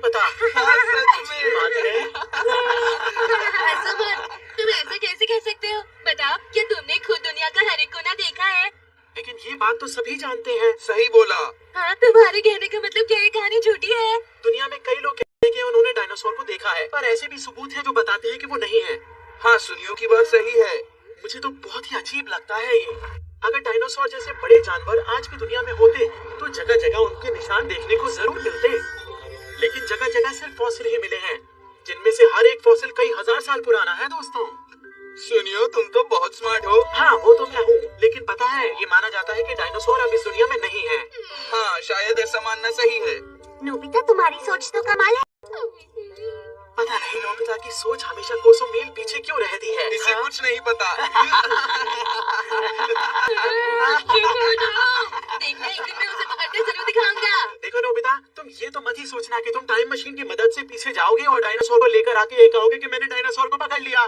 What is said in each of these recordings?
पता। हाँ, सच में। बात है। ऐसा मत, तुम ऐसा कैसे कह सकते हो? बताओ, क्या तुमने खुद दुनिया का हर एक कोना देखा है? लेकिन ये बात तो सभी जानते हैं। सही बोला। हाँ, तुम्हारे कहने का मतलब क्या ये कहानी झूठी है? दुनिया में कई लोग कहते हैं कि उन्होंने डायनासोर को देखा है, पर ऐसे भी सबूत हैं जो बताते हैं कि वो नहीं है। हाँ, सुनियो की बात सही है। मुझे तो बहुत ही अजीब लगता है ये। अगर डायनासोर जैसे बड़े जानवर आज की दुनिया में होते तो जगह जगह उनके निशान देखने को जरूर मिलते, लेकिन जगह जगह सिर्फ फॉसिल ही मिले हैं, जिनमें से हर एक फॉसिल कई हजार साल पुराना है दोस्तों। सुनियो, तुम तो बहुत स्मार्ट हो। हाँ, वो तो मैं हूँ, लेकिन पता है ये माना जाता है कि डायनासोर अब इस दुनिया में नहीं है। हाँ, शायद ऐसा मानना सही है। नोबिता, तुम्हारी सोच तो कमाल है। पता नहीं नोबिता की सोच हमेशा कोसों मील पीछे क्यों रहती है। इसे हाँ? कुछ नहीं पता। देखना, एक दिन मैं उसे पकड़कर जरूर दिखाऊंगा। देखो नोबिता, तुम ये तो मत ही सोचना कि तुम टाइम मशीन की मदद से पीछे जाओगे और डायनासोर को लेकर आके ये कहोगे कि मैंने डायनासोर को पकड़ लिया।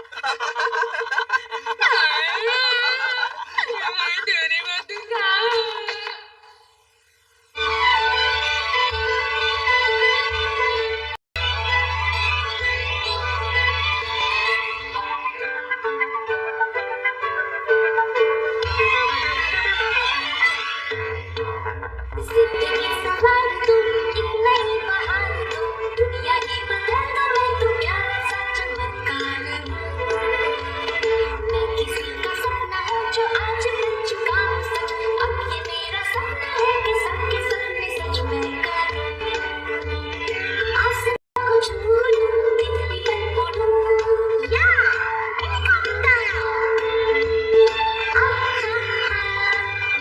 जिंदगी सवार तुम, एक नई बहार तुम, दुनिया ही बदल दो, मैं तो प्यारा सा चमत्कार हूँ। मैं किसी का सपना हूँ जो आज बन चुका हूँ सच। अब ये मेरा सपना है कि सबके सपने सच मैं करूँ। आसमां को छू लूं, तितली बन उड़ूं, या हेलीकॉप्टर।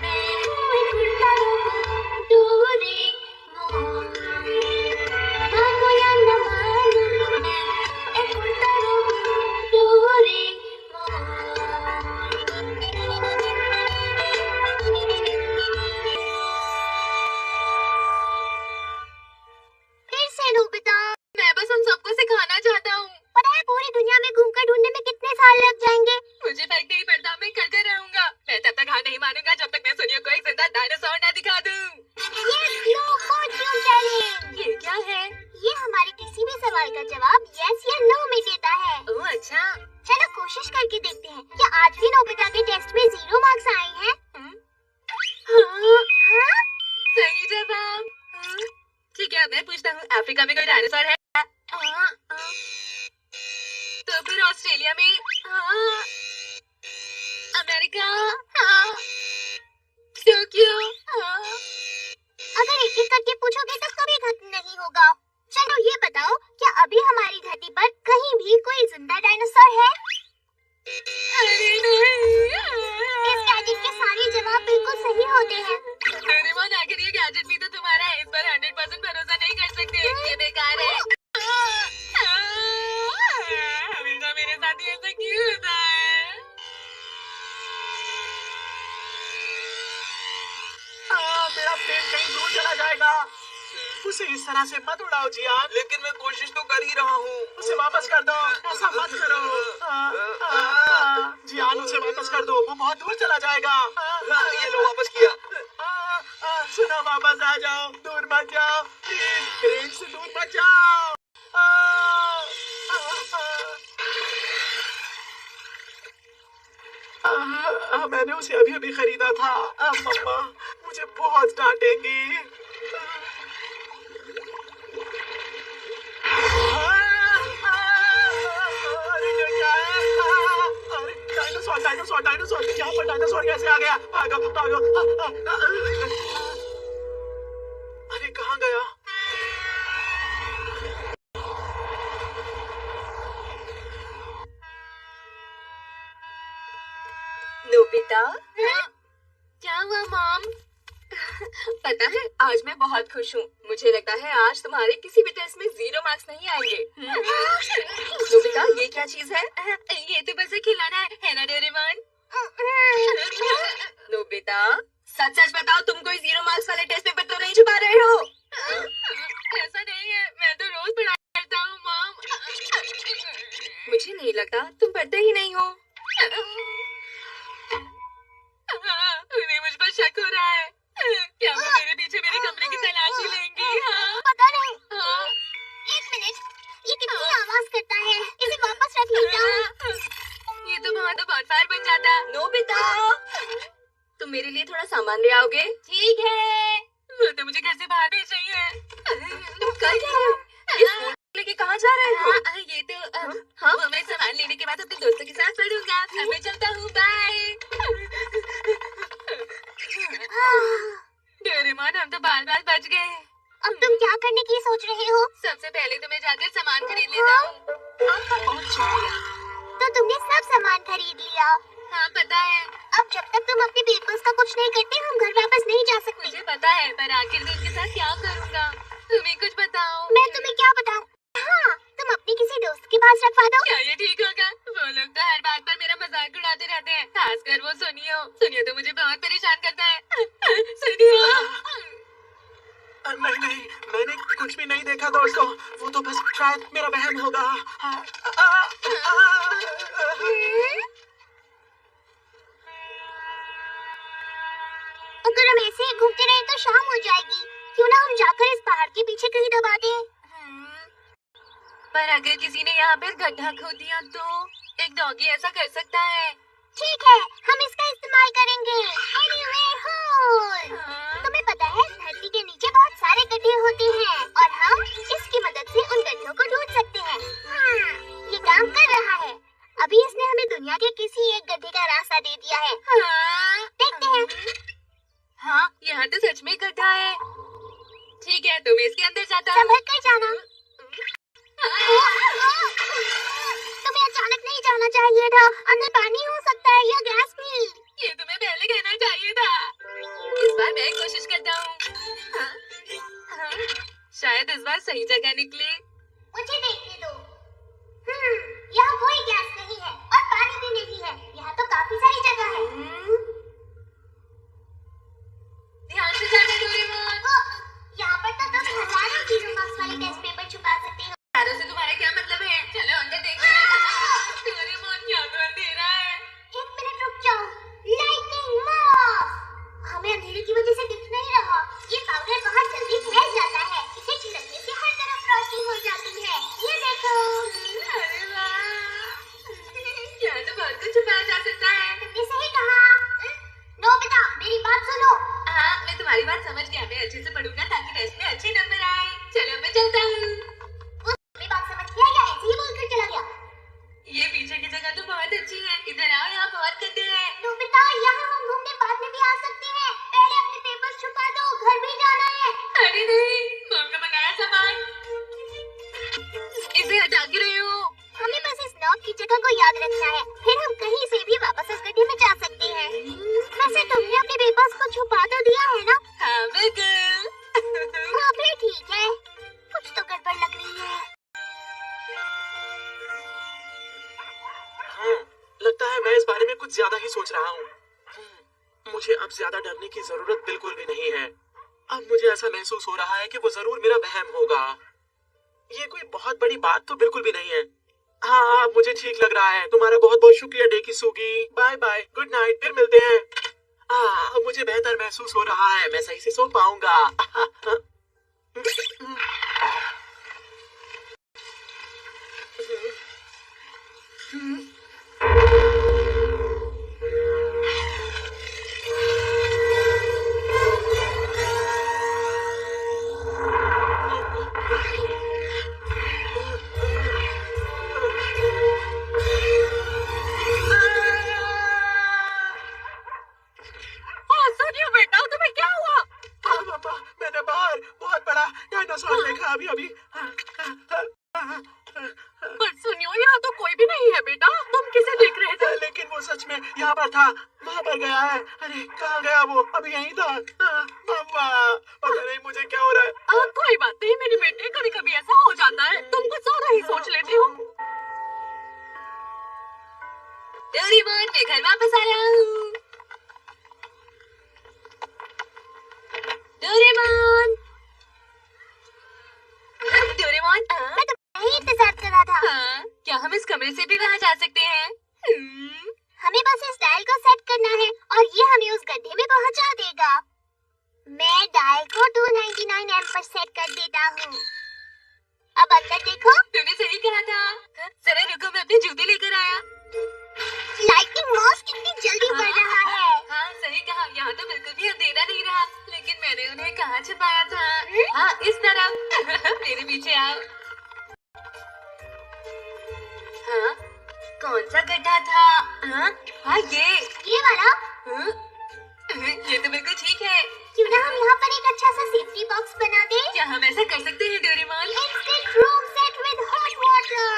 मैं हूँ एक उड़ता रोबोट, डोरेमोन। मानो या न मानो, मैं एक उड़ता रोबोट, फिर से नोबिता। मैं बस उन सबको सिखाना चाहता हूँ। पता है पूरी दुनिया में घूमकर ढूंढने में कितने साल लग जाएंगे? मुझे फर्क नहीं पड़ता, मैं करते रहूंगा। मैं तब तक हार नहीं मानूंगा जब तक मैं सोनिया को एक जिंदा डायनासोर न दिखा दूं। ये स्लो फॉर्च्यून चैलेंज। ये क्या है? ये हमारे किसी भी सवाल का जवाब यस या नो में देता है। ओह अच्छा। चलो कोशिश करके देखते हैं, क्या आज भी नोबिता के टेस्ट में 0 मार्क्स आए हैं? हाँ, हाँ? सही जवाब। ठीक है, अब मैं पूछता हूँ, अफ्रीका में कोई डायनासोर है? तो फिर ऑस्ट्रेलिया में? अमेरिका? टोक्यो? अगर एक एक करके पूछोगे तो कभी खत्म नहीं होगा। चलो ये बताओ, क्या अभी हमारी धरती पर कहीं भी कोई जिंदा डायनासोर है? अरे नहीं। इस गैजेट के सारे जवाब बिल्कुल सही होते हैं। डोरेमोन, आखिर ये गैजेट भी तो तुम्हारा है, इस पर 100% भरोसा नहीं कर सकते, ये बेकार है। हमेशा मेरे साथ ही ऐसा क्यों होता है? मेरा प्लेन कहीं दूर चला जाएगा। उसे इस तरह से मत उड़ाओ जियान। लेकिन मैं कोशिश तो कर ही रहा हूँ। उसे वापस कर दो, ऐसा मत करो। जियान, उसे वापस कर दो, वो बहुत दूर चला जाएगा। ये लो, वापस किया। सुनो, वापस आ जाओ, दूर मत जाओ प्लीज, रेंज से दूर मत जाओ। मैंने उसे अभी अभी खरीदा था। मम्मा मुझे बहुत डांटेंगी। अरे ये क्या है? अरे डायनासोर, डायनासोर, डायनासोर, यहाँ पर डायनासोर कैसे आ गया? भागो, भागो। अरे कहाँ गया? नोबिता? क्या हुआ मॉम? पता है, आज मैं बहुत खुश हूँ। मुझे लगता है आज तुम्हारे किसी भी टेस्ट में 0 मार्क्स नहीं आएंगे। नोबिता, ये क्या चीज है? ये तो बस एक खिलौना है ना डोरेमोन? नोबिता, सच सच बताओ, तुम कोई 0 मार्क्स वाले टेस्ट पेपर तो नहीं छुपा रहे हो? ऐसा नहीं है, मैं तो रोज पढ़ाई करता हूँ मॉम। मुझे नहीं लगता तुम पढ़ते ही नहीं हो। उन्हें मुझ पर शक हो रहा है। क्या वो मेरे पीछे मेरे कमरे की तलाशी लेंगी? हाँ? पता नहीं। हाँ? गया। नोबिता, तुम मेरे लिए थोड़ा सामान ले आओगे? ठीक है। तो मुझे घर से बाहर भेज रही है। तुम कर क्या रहे हो? ये स्कूल लेके कहाँ जा रहे हो? ये तो वो मैं सामान लेने के बाद अपने दोस्तों के साथ पढ़ूंगा। अब मैं चलता हूँ, बाय। डोरेमोन, हम तो बाल बाल बच गए। अब तुम क्या करने की सोच रहे हो? सबसे पहले तो मैं जाकर सामान खरीद लेता हूँ। आपका बहुत शुक्रिया। तो तुमने सब सामान खरीद लिया। हाँ, पता है। अब जब तक तुम अपने पेपर्स का कुछ नहीं करते हम घर वापस नहीं जा सकते। मुझे पता है, पर आखिर में इनके साथ क्या करूँगा? तुम्हें कुछ बताओ। मैं तुम्हें क्या बताऊं? हाँ, तुम अपने किसी दोस्त के पास रखवा दो। क्या ये ठीक होगा? वो लोग तो हर बात पर मेरा मजाक उड़ाते रहते हैं, खासकर वो सुनियो। सुनियो तो मुझे बहुत परेशान करता है। सुनियो। नहीं नहीं, मैंने कुछ भी नहीं देखा दोस्तों, वो तो बस शायद मेरा वहम होगा। अगर हम ऐसे ही घूमते रहे तो शाम हो जाएगी। क्यों ना हम जाकर इस पहाड़ के पीछे कहीं दबा दें? पर अगर किसी ने यहाँ पर गड्ढा खोद दिया तो एक डॉगी ऐसा कर सकता है। ठीक है, हम इसका इस्तेमाल करेंगे। Anywhere hole। तुम्हें पता है धरती के नीचे बहुत सारे गड्ढे होते हैं और हम इसकी मदद से उन गड्ढों को ढूंढ सकते हैं। हाँ, ये काम कर रहा है। अभी इसने हमें दुनिया के किसी एक गड्ढे का रास्ता दे दिया है। हाँ, देखते हैं। हाँ, यहाँ तो सच में गड्ढा है। ठीक है, तो मैं इसके अंदर जाता हूँ। संभल कर जाना। तुम्हें अचानक नहीं जाना चाहिए था। अंदर पानी हो सकता है या गैस भी। ये तुम्हें पहले कहना चाहिए था। इस बार मैं कोशिश करता हूँ। शायद इस बार सही जगह निकले। मुझे देखने दो। यहाँ कोई गैस नहीं है और पानी भी नहीं है। यहाँ तो काफी सारी जगह है। ध्यान से जाना डोरेमोन। यहाँ पर तो तुम हजारों जीरो मार्क्स वाले टेस्ट पेपर छुपा सकते हो। तारों से तुम्हारा क्या मतलब है? चलो अंदर देखते हैं। डोरेमोन, यहाँ तो अंधेरा है। एक मिनट रुक जाओ। Lighting moss. हमें अंधेरे की वजह से दिख नहीं रहा। ये पाउडर बहुत जल्दी फैल जाता है। इसे छिड़कने से हर तरफ रोशनी हो जाती है। ये देखो। अरे वाह, यहाँ तो बहुत कुछ छुपाया जा सकता है। तुमने सही कहा। नोबिता, मेरी बात सुनो। हाँ, मैं तुम्हारी बात समझ गया। मैं अच्छे से पढ़ूंगा ताकि टेस्ट में अच्छे नंबर आए। चलो मैं चलता हूँ। मेरी बात समझ गया या ऐसे ही बोलकर चला गया? ये पीछे की जगह तो बहुत अच्छी है। इधर आओ, यहाँ बहुत गड्ढे हैं। नोबिता, यहाँ हम घूमने बाद में भी आ सकते हैं। पहले अपने पेपर्स छुपा दो, घर भी जाना है। अरे नहीं, मॉम का मंगाया सामान। इसे हटा के रहे हो। हमें बस इस नॉब की जगह को याद रखना है, फिर हम कहीं से भी वापस उस गड्ढे में जा सकते हैं। वैसे तुमने अपने पेपर्स को छुपा तो दिया है ना? हाँ बिल्कुल। हाँ फिर ठीक है। कुछ तो गड़बड़ लग रही है। हाँ, लगता है मैं इस बारे में कुछ ज्यादा ही सोच रहा हूँ। मुझे अब ज्यादा डरने की जरूरत बिल्कुल भी नहीं है। अब मुझे ऐसा महसूस हो रहा है कि वो जरूर मेरा वहम होगा। ये कोई बहुत बड़ी बात तो बिल्कुल भी नहीं है। हाँ, अब मुझे ठीक लग रहा है। तुम्हारा बहुत बहुत शुक्रिया Dekisugi. Bye bye, good night, फिर मिलते हैं। अब मुझे बेहतर महसूस हो रहा है। मैं सही से सो पाऊंगा। सुनियो बेटा, तुम्हें क्या हुआ? पापा, मैंने बाहर बहुत बड़ा डायनासोर देखा अभी अभी। पर सुनियो, यहाँ तो कोई भी नहीं है बेटा। तुम किसे देख रहे थे? लेकिन वो सच में यहाँ पर था। वहाँ पर गया है। अरे कहाँ गया वो? अभी यहीं था। मम्मा, पता नहीं मुझे क्या हो रहा है। कोई बात नहीं मेरे बेटे, कभी कभी ऐसा हो जाता है। तुम कुछ ज्यादा ही सोच लेते हो। डोरेमोन, मैं घर वापस आ रहा हूँ। डोरेमोन, डोरेमोन, मैं तो यही इंतजार कर रहा था। हाँ, क्या हम इस कमरे से भी वहाँ जा सकते हैं? हमें बस इस डायल को सेट करना है और ये हमें उस गड्ढे में पहुंचा देगा। मैं डायल को 299 एम पर सेट कर देता हूँ। अब अंदर देखो। तुमने सही कहा था। जरा रुको, मैं अपने जूते लेकर आया। लाइटिंग मॉस कितनी मैंने उन्हें कहाँ छुपाया था? हाँ, इस तरफ। मेरे पीछे आओ। हाँ, कौन सा गड्ढा था? हाँ, ये वाला। ये तो बिल्कुल ठीक है। क्यों ना हम यहाँ पर एक अच्छा सा सेफ्टी बॉक्स बना दें? क्या हम ऐसा कर सकते हैं Doraemon? Instant room set with hot water।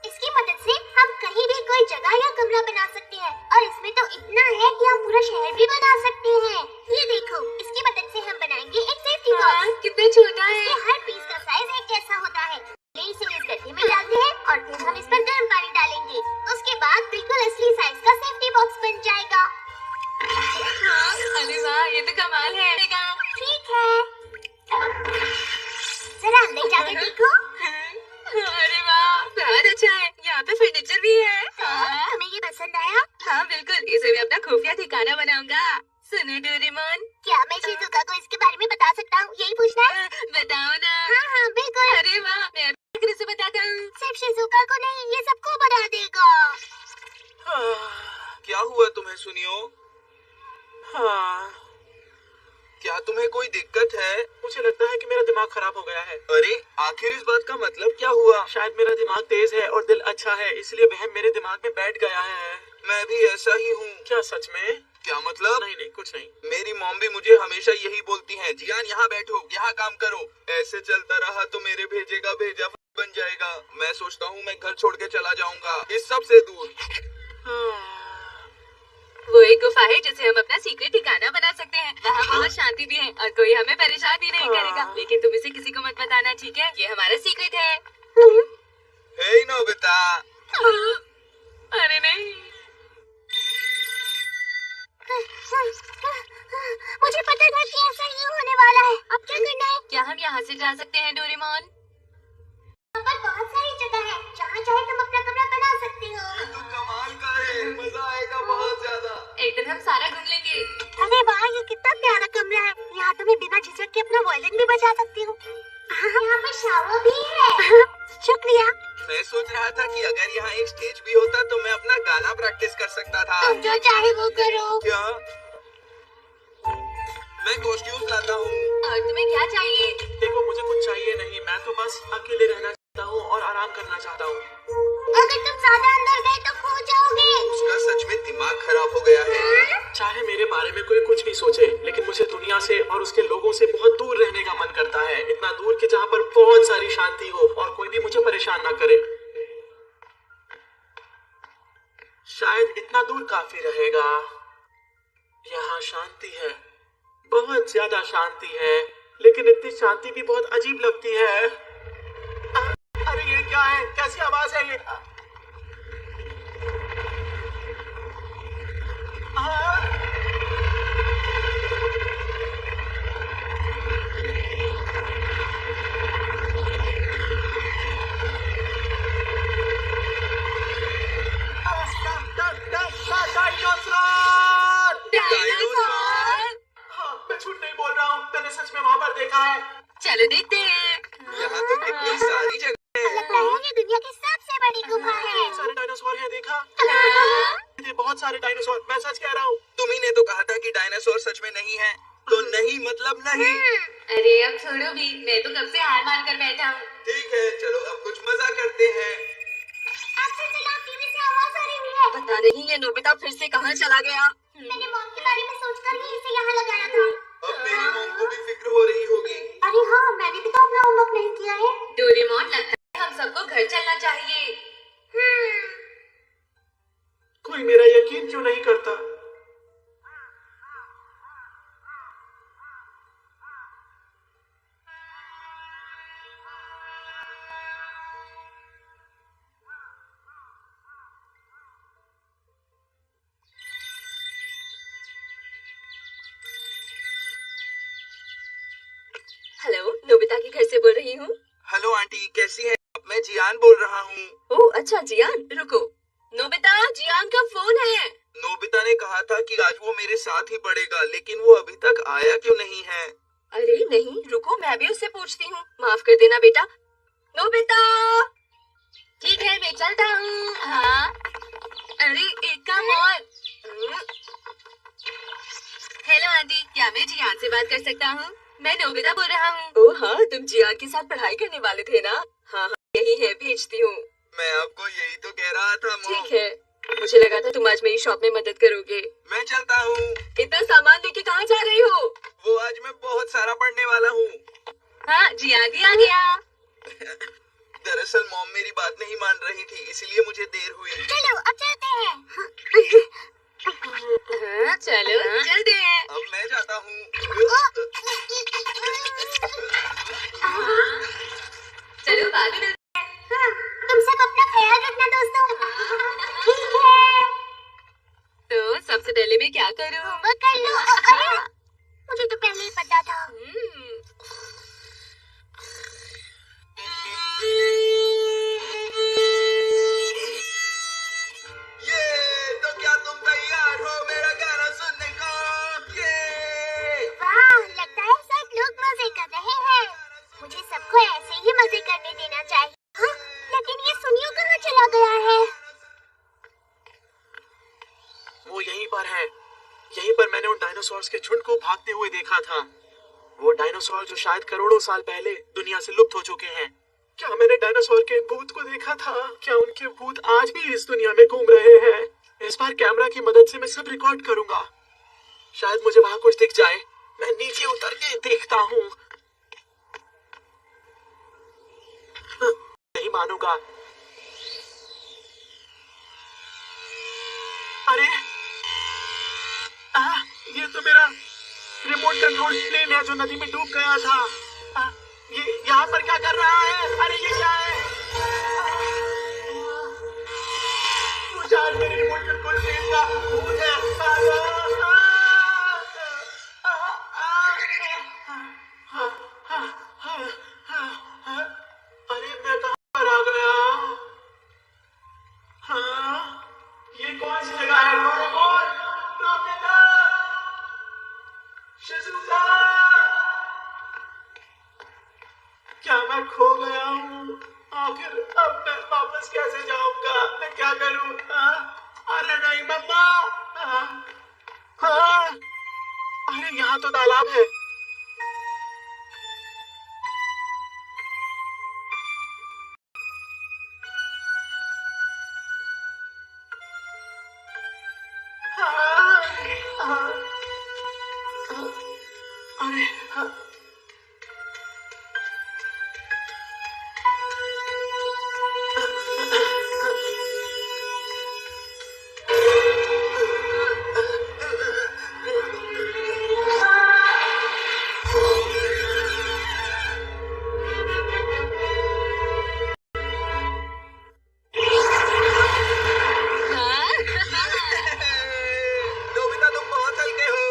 इसकी मदद से हम कहीं भी कोई जगह या कमरा बना सकते हैं और इसमें तो इतना है कि हम पूरा शहर भी बना सकते हैं। ये देखो, इसकी मदद से हम बनाएंगे एक सेफ्टी बॉक्स। कितना छोटा है। इसके हर पीस का साइज एक जैसा होता है। पहले इसे इस गड्ढे में डालते हैं और फिर हम इस पर गर्म पानी डालेंगे। उसके बाद बिल्कुल असली साइज का सेफ्टी बॉक्स बन जाएगा। हाँ, अरे वाह, ये तो कमाल है। ठीक है, जरा अंदर जाकर देखो। अरे वाह, बहुत अच्छा है। यहाँ पे फर्नीचर भी है। तुम्हें ये पसंद आया? हाँ बिल्कुल, इसे मैं अपना खुफिया ठिकाना बनाऊंगा। सुनो डोरेमोन, क्या मैं शिजुका को इसके बारे में बता सकता हूँ? यही पूछना है? बताओ ना। हाँ हाँ बिल्कुल। अरे वाह, मैं अभी से बताता हूँ। सिर्फ शिजुका को नहीं, ये सबको बता देगा। क्या हुआ तुम्हें सुनियो? हाँ, क्या तुम्हें कोई दिक्कत है? मुझे लगता है कि मेरा दिमाग खराब हो गया है। अरे आखिर इस बात का मतलब क्या हुआ? शायद मेरा दिमाग तेज है और दिल अच्छा है, इसलिए वहम मेरे दिमाग में बैठ गया है। मैं भी ऐसा ही हूँ। क्या सच में? क्या मतलब? नहीं नहीं, कुछ नहीं। मेरी मॉम भी मुझे हमेशा यही बोलती है, जियान यहाँ बैठो, यहाँ काम करो। ऐसे चलता रहा तो मेरे भेजे का भेजा बन जाएगा। मैं सोचता हूँ मैं घर छोड़ के चला जाऊंगा, इस सब से दूर। वो एक गुफा है जिसे हम अपना सीक्रेट ठिकाना बना सकते हैं। वहाँ बहुत शांति भी है और कोई हमें परेशान भी नहीं करेगा। लेकिन तुम इसे किसी को मत बताना, ठीक है? ये हमारा सीक्रेट है। हे नोबिता। अरे नहीं, मुझे पता था कि ऐसा ही होने वाला है। अब क्या करना है? क्या हम यहाँ से जा सकते हैं डोरेमोन? यहाँ पर बहुत सारी जगह है, जहाँ चाहे तुम अपना कमरा बना सकते हो। ये तो कमाल का है, मजा आएगा बहुत ज्यादा। एक दिन हम सारा घूम लेंगे। अरे वाह, ये कितना प्यारा कमरा है। यहाँ तो मैं बिना झिझक के अपना वायलिन भी बजा सकती हूँ। यहाँ पर शावर भी है। शुक्रिया। मैं सोच रहा था कि अगर यहाँ एक स्टेज भी होता तो मैं अपना गाना प्रैक्टिस कर सकता था। तुम जो चाहे वो करो। क्या? मैं कॉस्ट्यूम लाता हूँ। और तुम्हें क्या चाहिए? देखो, मुझे कुछ चाहिए नहीं, मैं तो बस अकेले रहना चाहता हूँ और आराम करना चाहता हूँ। अगर तुम ज्यादा अंदर गए तो खो जाओगे। उसका सच में दिमाग खराब हो गया है। चाहे मेरे बारे में कोई कुछ भी सोचे, लेकिन मुझे दुनिया से और उसके लोगों से बहुत दूर रहने का मन करता है। इतना दूर कि जहाँ पर बहुत सारी शांति हो और कोई भी मुझे परेशान ना करे। शायद इतना दूर काफी रहेगा। यहाँ शांति है, बहुत ज्यादा शांति है, लेकिन इतनी शांति भी बहुत अजीब लगती है। अरे ये क्या है? कैसी आवाज है ये? मैं झूठ नहीं बोल रहा हूँ, मैंने सच में वहाँ पर देखा है। चलो देखते हैं। यहाँ तो कितनी सारी जगह है। लगता है ये दुनिया की सबसे बड़ी गुफा है। बहुत सारे डायनासोर हैं, देखा? ये बहुत सारे डायनासोर, मैं सच कह रहा हूँ। तुम्ही ने तो कहा था कि डायनासोर सच में नहीं है, तो नहीं मतलब नहीं। अरे अब छोड़ो भी, मैं तो कब से हार मान कर बैठा हूँ। ठीक है, चलो अब कुछ मजा करते हैं। अच्छा चलो, टीवी से आवाज आ रही है। पता नहीं ये नोबिता फिर से कहाँ चला गया। मैंने मॉम के बारे में सोचकर ही इसे यहाँ लगाया था। अब मेरी मॉम को भी फिक्र हो रही होगी। अरे हाँ, मैंने भी तो अपना होमवर्क नहीं किया है। डोरेमोन, लगता है हम सबको घर चलना चाहिए। कोई मेरा यकीन क्यों नहीं करता? हेलो, नोबिता के घर से बोल रही हूँ। हेलो आंटी, कैसी है? मैं जियान बोल रहा हूँ। ओह अच्छा, जियान, रुको। नोबिता, जियान का फोन है। नोबिता ने कहा था कि आज वो मेरे साथ ही पढ़ेगा, लेकिन वो अभी तक आया क्यों नहीं है? अरे नहीं, रुको, मैं भी उससे पूछती हूँ। माफ कर देना बेटा। नोबिता, ठीक है मैं चलता हूँ। हाँ, अरे एक काम और। हेलो आंटी, क्या मैं जियान से बात कर सकता हूँ? मैं नोबिता बोल रहा हूँ। ओह हाँ, तुम जियान के साथ पढ़ाई करने वाले थे ना? हाँ हाँ, यही है, भेजती हूँ। मैं आपको यही तो कह रहा था मॉम। ठीक है, मुझे लगा था तुम आज मेरी शॉप में मदद करोगे। मैं चलता हूँ। इतना सामान लेके कहाँ जा रही हो? वो आज मैं बहुत सारा पढ़ने वाला हूँ। हाँ, जियान भी आ गया। दरअसल मॉम मेरी बात नहीं मान रही थी, इसलिए मुझे देर हुई। चलो अब चलते हैं। हाँ, चलो चलते हैं। अब मैं जाता हूँ। चलो बाद में मिलते हैं। हाँ, तुम सब अपना ख्याल रखना दोस्तों। ठीक है। तो सबसे पहले मैं क्या करूँ? होमवर्क कर लो। अरे, मुझे तो पहले ही पता था। ये तो क्या तुम तैयार हो मेरा गाना सुनने को? ये वाह, लगता है सब लोग मजे कर रहे हैं। मुझे सबको ऐसे ही मजे करने देना चाहिए। हाँ, लेकिन ये सुनियो कहाँ चला गया है? वो यहीं पर है। यहीं पर मैंने उन डायनासोर्स के झुंड को भागते हुए देखा था। वो डायनासोर जो शायद करोड़ों साल पहले दुनिया से लुप्त हो चुके हैं। क्या मैंने डायनासोर के भूत को देखा था? क्या उनके भूत आज भी इस दुनिया में घूम रहे हैं? इस बार कैमरा की मदद से मैं सब रिकॉर्ड करूंगा। शायद मुझे वहां कुछ दिख जाए। मैं नीचे उतर के देखता हूँ। नहीं मानूंगा। अरे ये तो मेरा रिमोट कंट्रोल प्लेन है जो नदी में डूब गया था। ये यहाँ पर क्या कर रहा है? अरे ये क्या है? वो शायद मेरे रिमोट कंट्रोल प्लेन का भूत है। अरे मैं कहाँ पर आ गया? हाँ, ये कौन सी जगह है? डोरेमोन, नोबिता, शिजुका, क्या मैं खो गया हूँ? आखिर अब मैं वापस कैसे जाऊंगा? मैं क्या करूँ? अरे नहीं मम्मा। हाँ, अरे यहाँ तो तालाब है। अरे नोबिता तुम बहुत हल्के हो।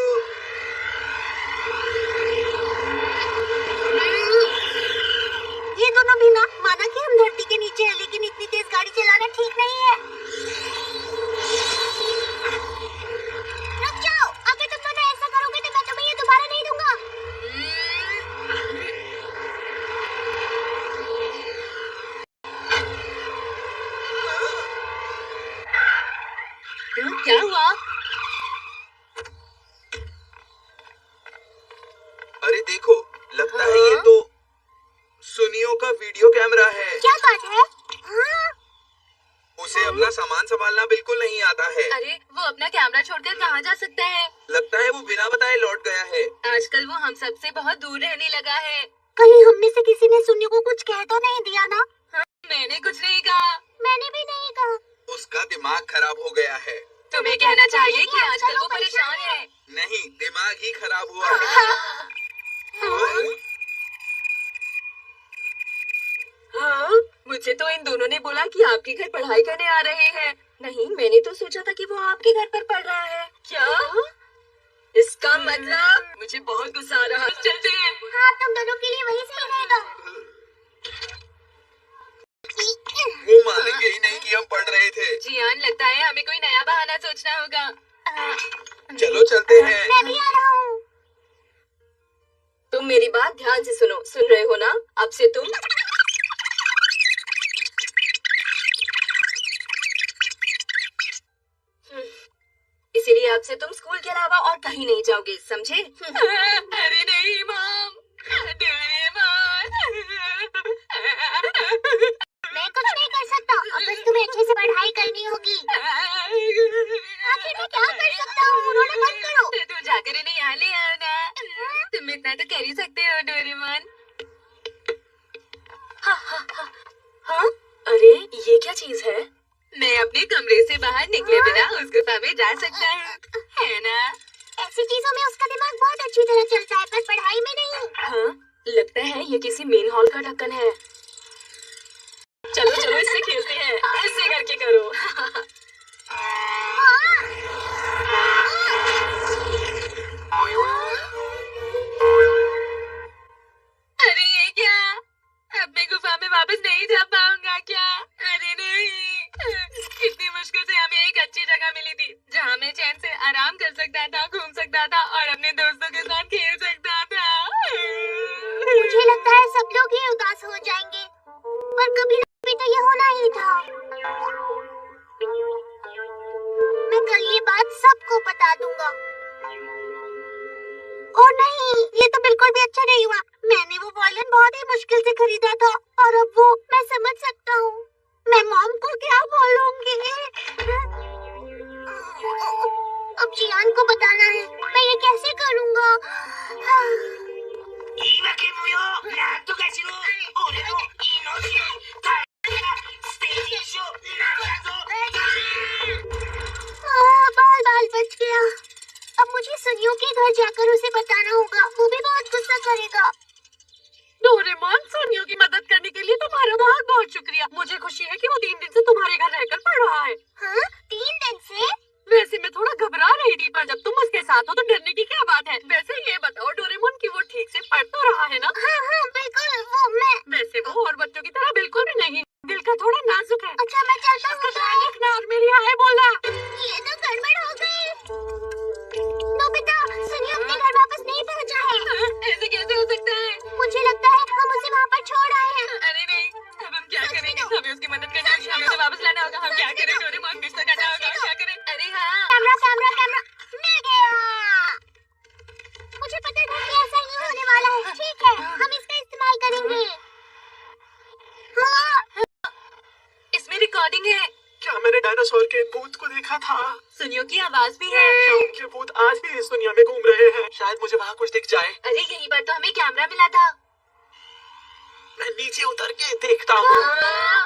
ये दोनों भी ना माना कि हम धरती के नीचे हैं, लेकिन इतनी तेज गाड़ी चलाना ठीक नहीं है। रुक जाओ, अगर तुम दोनों ऐसा करोगे तो मैं तुम्हें ये दोबारा नहीं दूंगा। क्या हुआ? अरे देखो, लगता है ये तो सुनियो का वीडियो कैमरा है। क्या बात है? हाँ, उसे अपना सामान संभालना बिल्कुल नहीं आता है। अरे वो अपना कैमरा छोड़कर कहाँ जा सकता है? लगता है वो बिना बताए लौट गया है। आजकल वो हम सबसे बहुत दूर रहने लगा है। कहीं हम में से किसी ने सुनियो को कुछ कह तो नहीं दिया ना? हाँ, मैंने कुछ नहीं कहा। मैंने भी नहीं कहा। उसका दिमाग खराब हो गया है। तुम्हें कहना चाहिए कि आजकल वो परेशान है। नहीं, दिमाग ही खराब हुआ है। हाँ, मुझे तो इन दोनों ने बोला कि आपके घर पढ़ाई करने आ रहे हैं। नहीं, मैंने तो सोचा था कि वो आपके घर पर पढ़ रहा है। क्या? इसका मतलब मुझे बहुत गुस्सा आ रहा है। चलते हैं। हाँ, तुम दोनों के लिए वही सही रहेगा। वो मानेंगे ही नहीं कि हम पढ़ रहे थे। जियान, लगता है हमें कोई नया बहाना सोचना होगा। चलो चलते हैं। मैं भी आ रहा हूँ। तुम मेरी बात ध्यान से सुनो। सुन रहे हो ना? अब से तुम इसीलिए अब से तुम स्कूल के अलावा और कहीं नहीं जाओगे, समझे? अरे नहीं मॉम, डोरेमोन। मैं कुछ नहीं कर सकता, अब बस तुम्हें अच्छे से पढ़ाई करनी होगी। आखिर मैं क्या कर सकता हूँ, रोना बंद करो। तो तुम जाकर इन्हें यहाँ ले आओ ना, तुम इतना तो कर ही सकते हो डोरेमोन। हाँ, अरे ये क्या चीज है? मैं अपने कमरे से बाहर निकले बिना उस गुफा में जा सकता हूँ, है ना? ऐसी चीजों में उसका दिमाग बहुत अच्छी तरह चलता है, पर पढ़ाई में नहीं। हाँ, लगता है ये किसी मेन हॉल का ढक्कन है। चलो चलो इससे खेलते हैं, ऐसे करके करो। अरे ये क्या? अब मैं गुफा में वापस नहीं जा पाऊंगा क्या? अरे नहीं, कितनी मुश्किल से हमें एक अच्छी जगह मिली थी जहाँ मैं चैन से आराम कर सकता था, घूम सकता था और अपने दोस्तों के साथ खेल सकता था। मुझे लगता है सब लोग ही उदास हो जाएंगे, पर कभी ना कभी तो ये होना ही था। मैं कल ये बात सबको बता दूंगा। और नहीं, ये तो बिल्कुल भी अच्छा नहीं हुआ। मैंने वो वायलिन बहुत ही मुश्किल से खरीदा था और अब वो मैं समझ सकता हूँ। मैं मॉम को क्या बोलूंगी? अब जियान को बताना है, मैं ये कैसे करूँगा? बाल बाल बच गया। अब मुझे सुनियो के घर जाकर उसे बताना होगा, वो भी बहुत गुस्सा करेगा। डोरेमोन, सोनियो की मदद करने के लिए तुम्हारा बहुत बहुत शुक्रिया। मुझे खुशी है कि वो 3 दिन से तुम्हारे घर रहकर पढ़ रहा है। हाँ, 3 दिन से? वैसे मैं थोड़ा घबरा रही थी, पर जब तुम उसके साथ हो तो डरने की क्या बात है। वैसे ये बताओ डोरेमोन कि वो ठीक से पढ़ तो रहा है ना? हाँ हाँ बिल्कुल, वो मैं। वैसे वो और बच्चों की तरह बिल्कुल भी नहीं, दिल का थोड़ा नाजुक है। अच्छा मैं चलता हूँ। ध्यान रखना और मेरी हाय बोलना। ये तो गड़बड़ हो गई। नोबिता, सुनियो अपने घर वापस नहीं पहुँचा है। ऐसे कैसे हो सकता है? मुझे लगता है हम उसे वहाँ पर छोड़ आए हैं। अरे नहीं, अब हम क्या करेंगे? हमें उसकी मदद करनी होगी, हमें उसे वापस लाना होगा। हम क्या करें? डोरेमोन, कुछ तो करना होगा। क्या करें? अरे हाँ, कैमरा कैमरा कैमरा, मिल गया। मुझे पता था कि ऐसा ही होने वाला है। ठीक है, हम इसका इस्तेमाल करेंगे। हाँ, इसमें रिकॉर्डिंग है। क्या मैंने डायनासोर के भूत को देखा था? सुनियो की आवाज भी है। क्या उनके भूत आज भी इस दुनिया में घूम रहे हैं? शायद मुझे वहाँ कुछ दिख जाए। अरे यही बार तो हमें कैमरा मिला था। मैं नीचे उतर के देखता हूँ।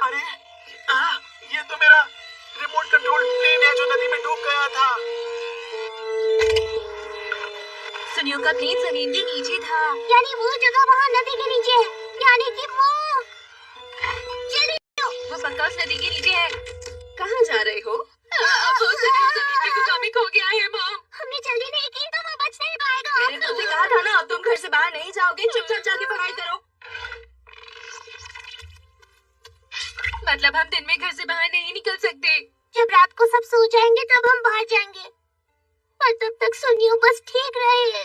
अरे ये तो मेरा रिमोट कंट्रोल प्लेन है जो नदी में डूब गया था। सुनियो का प्लेन जमीन के नीचे था। यानी वो जगह वहाँ नदी के नीचे है। यानी कि वो चलिए। वो पक्का उस नदी के नीचे है। कहाँ जा रहे हो? वो सुनियो जमीन की गुफा में खो गया है मॉम। हमने जल्दी नहीं की तो वो बच नहीं पाएगा। मैंने तुमसे कहा था ना, अब तुम घर से बाहर नहीं जाओगे, चुपचाप जाके पढ़ाई करो। मतलब हम दिन में घर से बाहर नहीं निकल सकते। जब रात को सब सो जाएंगे तब हम बाहर जाएंगे, पर तब तक सुनियो बस ठीक रहे।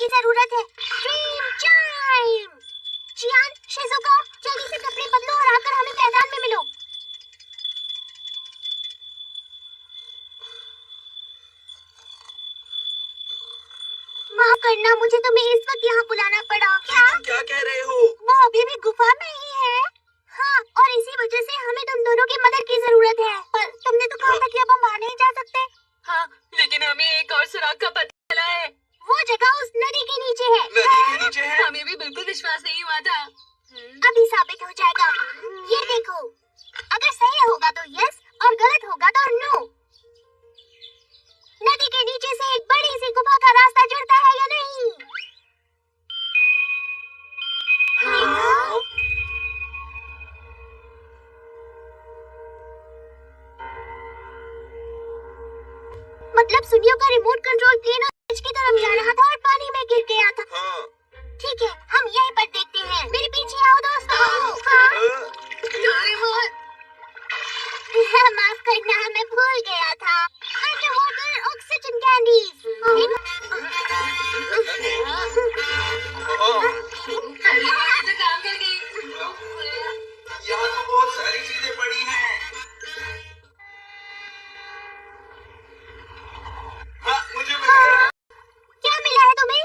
जरूरत है। Dream time. जियान, शिजुका, जल्दी से कपड़े बदलो और आकर हमें मैदान में मिलो। माफ करना, मुझे तुम्हें इस वक्त यहाँ बुलाना पड़ा। तुम क्या कह रहे हो? वो अभी भी गुफा में ही है। हाँ, और इसी वजह से हमें तुम दोनों की मदद की जरूरत है। पर तुमने तो कहा था कि अब हम वहाँ नहीं जा सकते। हाँ, लेकिन हमें एक और सुराग का पता चला है। वो जगह उस नदी के नीचे है। नदी के नीचे है? हमें भी बिल्कुल विश्वास नहीं हुआ था। अभी साबित हो जाएगा। ये देखो, अगर सही होगा तो यस और गलत होगा तो नो। नदी के नीचे से एक बड़ी सी गुफा का रास्ता जुड़ता है या नहीं? कैंडीज। तो काम कर गई। यहाँ तो बहुत सारी चीजें पड़ी हैं। हाँ, मुझे मिल गया। क्या मिला है तुम्हें?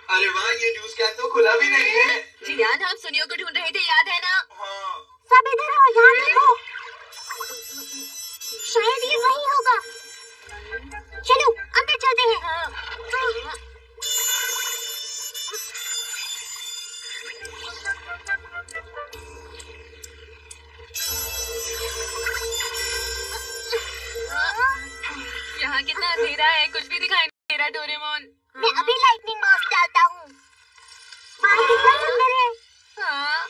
अरे वाह, ये जूस कैन तो खुला भी नहीं है। जियान, हम सुनियो को ढूंढ रहे थे, याद है ना? हाँ। सब इधर आओ, यहाँ देखो। शायद ये वही होगा। चलो अंदर चलते हैं। यहाँ कितना अंधेरा है, कुछ भी दिखाई नहीं दे रहा। डोरेमोन, मैं अभी लाइटनिंग मास्क डालता हूँ। बाहर कितना सुंदर है। हाँ,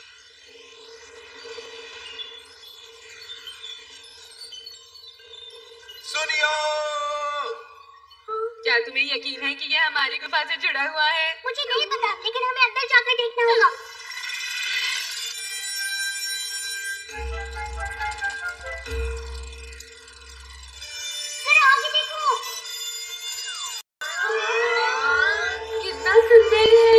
सुनियो। क्या तुम्हें यकीन है कि ये हमारी गुफा से जुड़ा हुआ है? मुझे नहीं पता, लेकिन हमें अंदर जाकर देखना होगा। जरा आगे देखो। कितना सुंदर है।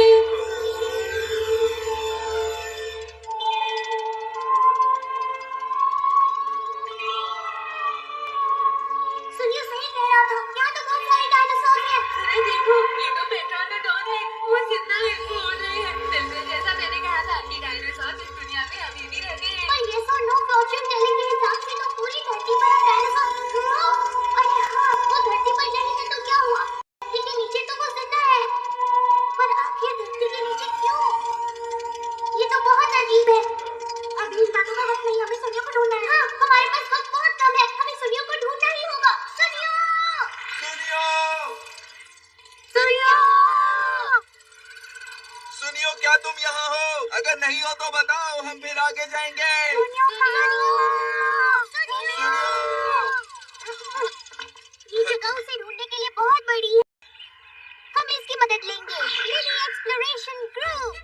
सुनियो सही कह रहा था, यहाँ तो बहुत सारे डायनासोर हैं। अरे देखो, ये तो पेट्रोनोडॉन है। वो कितना उड़ रहे हैं। बिल्कुल जैसा मैंने कहा था कि डायनासोर इस दुनिया में अभी भी रहते हैं। पर yes or no Fortune telling के हिसाब से तो पूरी धरती पर डायनासोर। अरे हाँ, वो धरती पर नहीं है तो क्या हुआ? धरती के नीचे तो वो जिंदा है, पर आखिर धरती के नीचे क्यों? ये तो बहुत अजीब है। अभी इस बातों का वक्त नहीं, हमें सुनियो को ढूंढना है। हाँ, हमारे पास वक्त बहुत कम है, हमें सुनियो को ढूंढना ही होगा। सुनियो, सुनियो, सुनियो। सुनियो, क्या तुम यहाँ हो? अगर नहीं हो तो बताओ, हम फिर आगे जाएंगे। सुनियो कहाँ हो? सुनियो। ये जगह उसे ढूंढने के लिए बहुत बड़ी है। हम इसकी मदद लेंगे। Mini exploration group.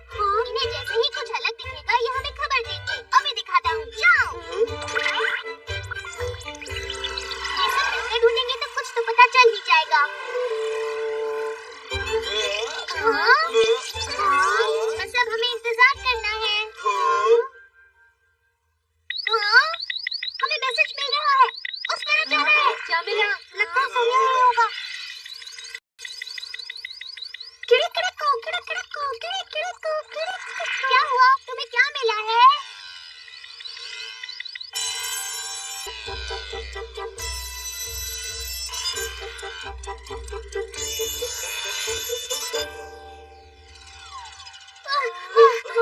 इन्हें जैसे ही कुछ अलग दिखेगा, ये हमें खबर देंगे। अभी दिखाता हूँ, जाओ। ये सब मिलकर ढूंढेंगे तो कुछ तो पता चल ही जाएगा। हाँ? मतलब हमें इंतजार करना है। हाँ? हमें मैसेज मिल रहा है। उस तरफ जा रहा है। क्या मिला? लगता है सुनियो ही होगा। किड़क किड़क को, किड़क किड़क को, किड़क किड़क को, किड़क किड़क को। क्या हुआ? तुम्हें क्या मिला है?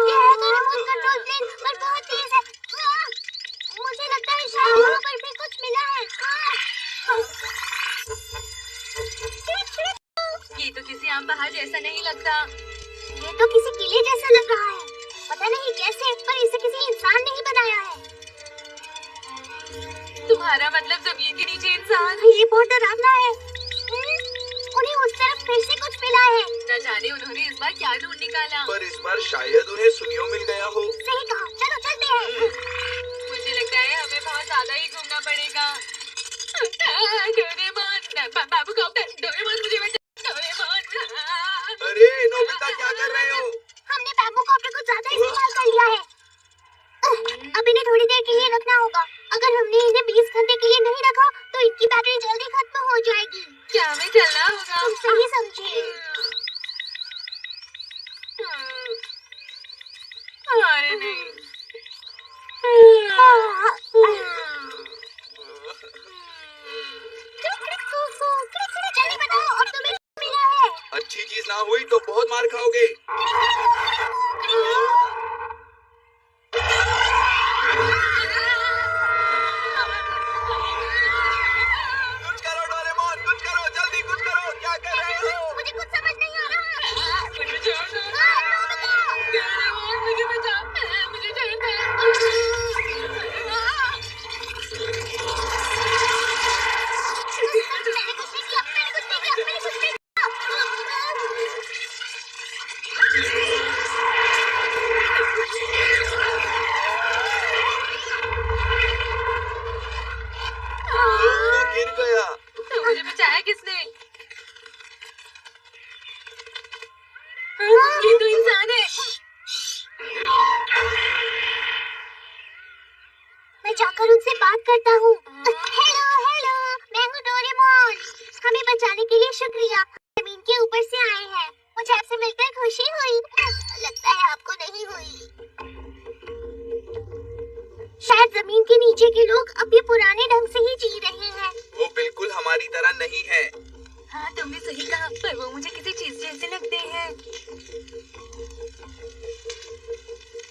ये है तो रिमोट कंट्रोल प्लेन, पर बहुत तेज है। मुझे लगता है शायद वहाँ पर भी कुछ मिला है। ये तो किसी आम बहार जैसा नहीं लगता। ये तो किसी किले जैसा लग रहा है। पता नहीं कैसे, पर इसे किसी इंसान ने ही बनाया है। तुम्हारा मतलब जमीन के नीचे इंसान? ये बहुत डरावना है। उन्हें उस तरफ फिर से कुछ मिला है। न जाने उन्होंने इस बार क्या ढूंढ निकाला। पर इस बार शायद उन्हें सुनियो मिल गया हो। सही कहा, चलो चलते हैं। मुझे लगता है हमें बहुत ज्यादा ही घूमना पड़ेगा। डोरेमोन, बाबू कॉप्टर, डोरेमोन मुझे बचा, डोरेमोन। अरे नोबिता, क्या कर रहे हो? हमने बैम्बू कॉप्टर को ज्यादा इस्तेमाल कर लिया है। अब इन्हें थोड़ी देर के लिए रखना होगा। अगर हमने इन्हें 20 घंटे के लिए नहीं रखा तो इनकी बैटरी जल्दी खत्म हो जाएगी। क्या हमें चलना होगा? तुम सही समझे। अरे नहीं। जल्दी बताओ, अब तुम्हें क्या मिला है? अच्छी चीज ना हुई तो बहुत मार खाओगे। कुछ करो डोरेमोन, कुछ करो, जल्दी कुछ करो। क्या कर रहे हो? मुझे कुछ समझ नहीं आ रहा। मुझे छोड़ दो। नोबिता! डोरेमोन, मुझे बचा, मुझे छोड़ दो। मैंने कुछ नहीं किया, मैंने कुछ नहीं किया, मैंने कुछ नहीं किया। शुक्रिया। जमीन के ऊपर से आए हैं। मुझे आपसे मिलकर खुशी हुई। लगता है आपको नहीं हुई। शायद जमीन के नीचे के लोग अब भी पुराने ढंग से ही जी रहे हैं। वो बिल्कुल हमारी तरह नहीं है। हाँ तुमने सही कहा, पर वो मुझे किसी चीज जैसे लगते हैं।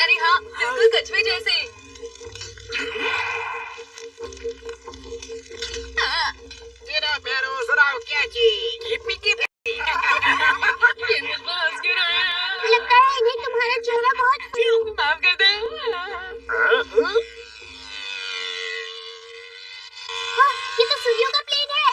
अरे हाँ, बिल्कुल कछुए जैसे। तेरा पैरों सुनाओ क्या चीज? ये मुझ पर हंस क्यों रहा है? लगता है इन्हें तुम्हारा चेहरा बहुत माफ कर दे। हाँ, ये तो सूर्यों का प्लेन है।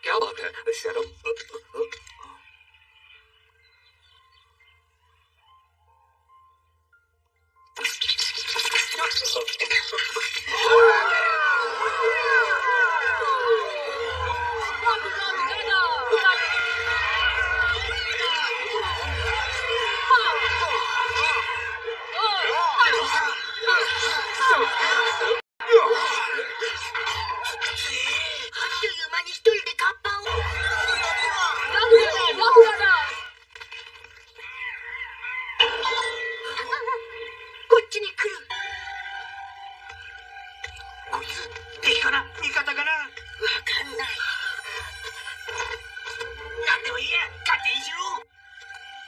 क्या बात है शर्म?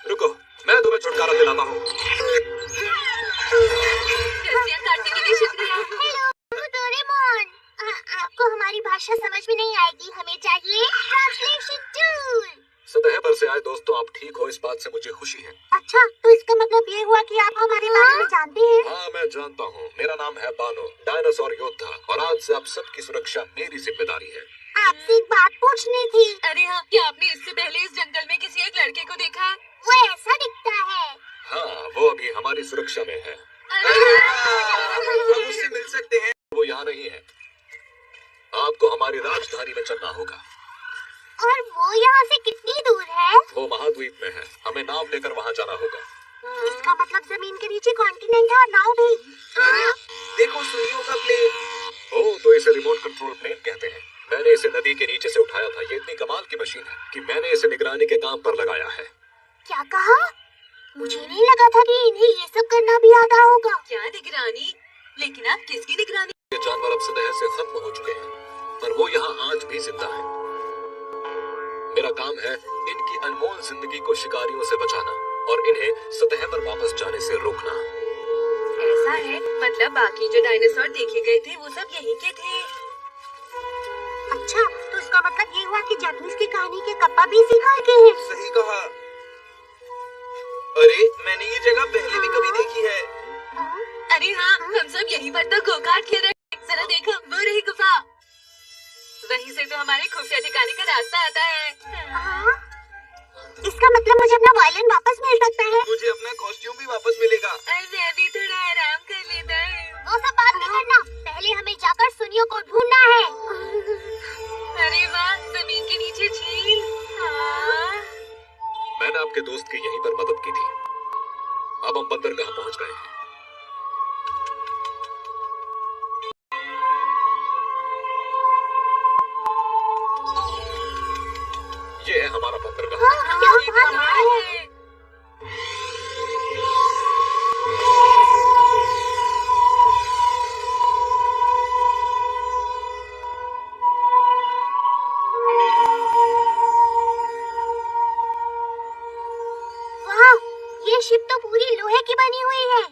रुको, मैं तुम्हें छुटकारा दिलाता हूँ। रस्सियाँ काटने के लिए शुक्रिया। Hello Doraemon. आपको हमारी भाषा समझ में नहीं आएगी। हमें चाहिए ट्रांसलेशन टूल। सतह पर से आए दोस्तों, आप ठीक हो, इस बात से मुझे खुशी है। अच्छा, तो इसका मतलब ये हुआ कि आप हमारे बारे में जानते हैं? हाँ, मैं जानता हूँ। मेरा नाम है बानो, डायनासोर योद्धा, और आज से आप सबकी सुरक्षा मेरी जिम्मेदारी है। आपसे एक बात पूछनी थी। अरे हाँ, क्या आपने इससे पहले इस जंगल में किसी एक लड़के को देखा है? वो ऐसा दिखता है। हाँ, वो अभी हमारी सुरक्षा में है। हम उससे मिल सकते हैं। वो यहाँ नहीं है। आपको हमारी राजधानी में चलना होगा। और वो यहाँ से कितनी दूर है? वो महाद्वीप में है। हमें नाव लेकर वहाँ जाना होगा। इसका मतलब जमीन के नीचे कॉन्टिनेंट है और नाव भी। अरे देखो सूर्यों का प्लेन। ओह, तो इसे रिमोट कंट्रोल प्लेन कहते हैं। मैंने इसे नदी के नीचे से उठाया था। ये इतनी कमाल की मशीन है कि मैंने इसे निगरानी के काम पर लगाया है। क्या कहा? मुझे नहीं लगा था कि इन्हें ये सब करना भी आता होगा। क्या निगरानी? लेकिन आप किसकी निगरानी? ये जानवर अब सतह से खत्म हो चुके हैं, पर वो यहाँ आज भी जिंदा है। मेरा काम है इनकी अनमोल जिंदगी को शिकारियों से बचाना और इन्हें सतह पर वापस जाने से रोकना। ऐसा है, मतलब बाकी जो डायनासोर देखे गए थे वो सब यहीं के थे। अच्छा, तो इसका मतलब ये हुआ कि जैपनीज की कहानी के कप्पा भी शिकार के हैं। सही कहा। अरे मैंने ये जगह पहले भी कभी देखी है। अरे हाँ, हम सब यहीं पर तो गो-कार्ट खेल रहे हैं। जरा देखो, वो रही गुफा। वहीं से तो हमारे खुफिया ठिकाने का रास्ता आता है। हाँ? इसका मतलब मुझे अपना वायलिन वापस मिल सकता है। मुझे अपना कॉस्ट्यूम भी वापस मिलेगा। और मैं भी थोड़ा आराम कर लेता हूँ। वो सब बात नहीं करना, पहले हमें जाकर सुनियों को ढूंढना है। अरे वाह, जमीन के नीचे झील। हाँ। मैंने आपके दोस्त की यहीं पर मदद की थी। अब हम बंदरगाह पहुंच गए हैं। ये है हमारा बंदरगाह। ये कमाल है। वाह, ये शिप तो पूरी लोहे की बनी हुई है।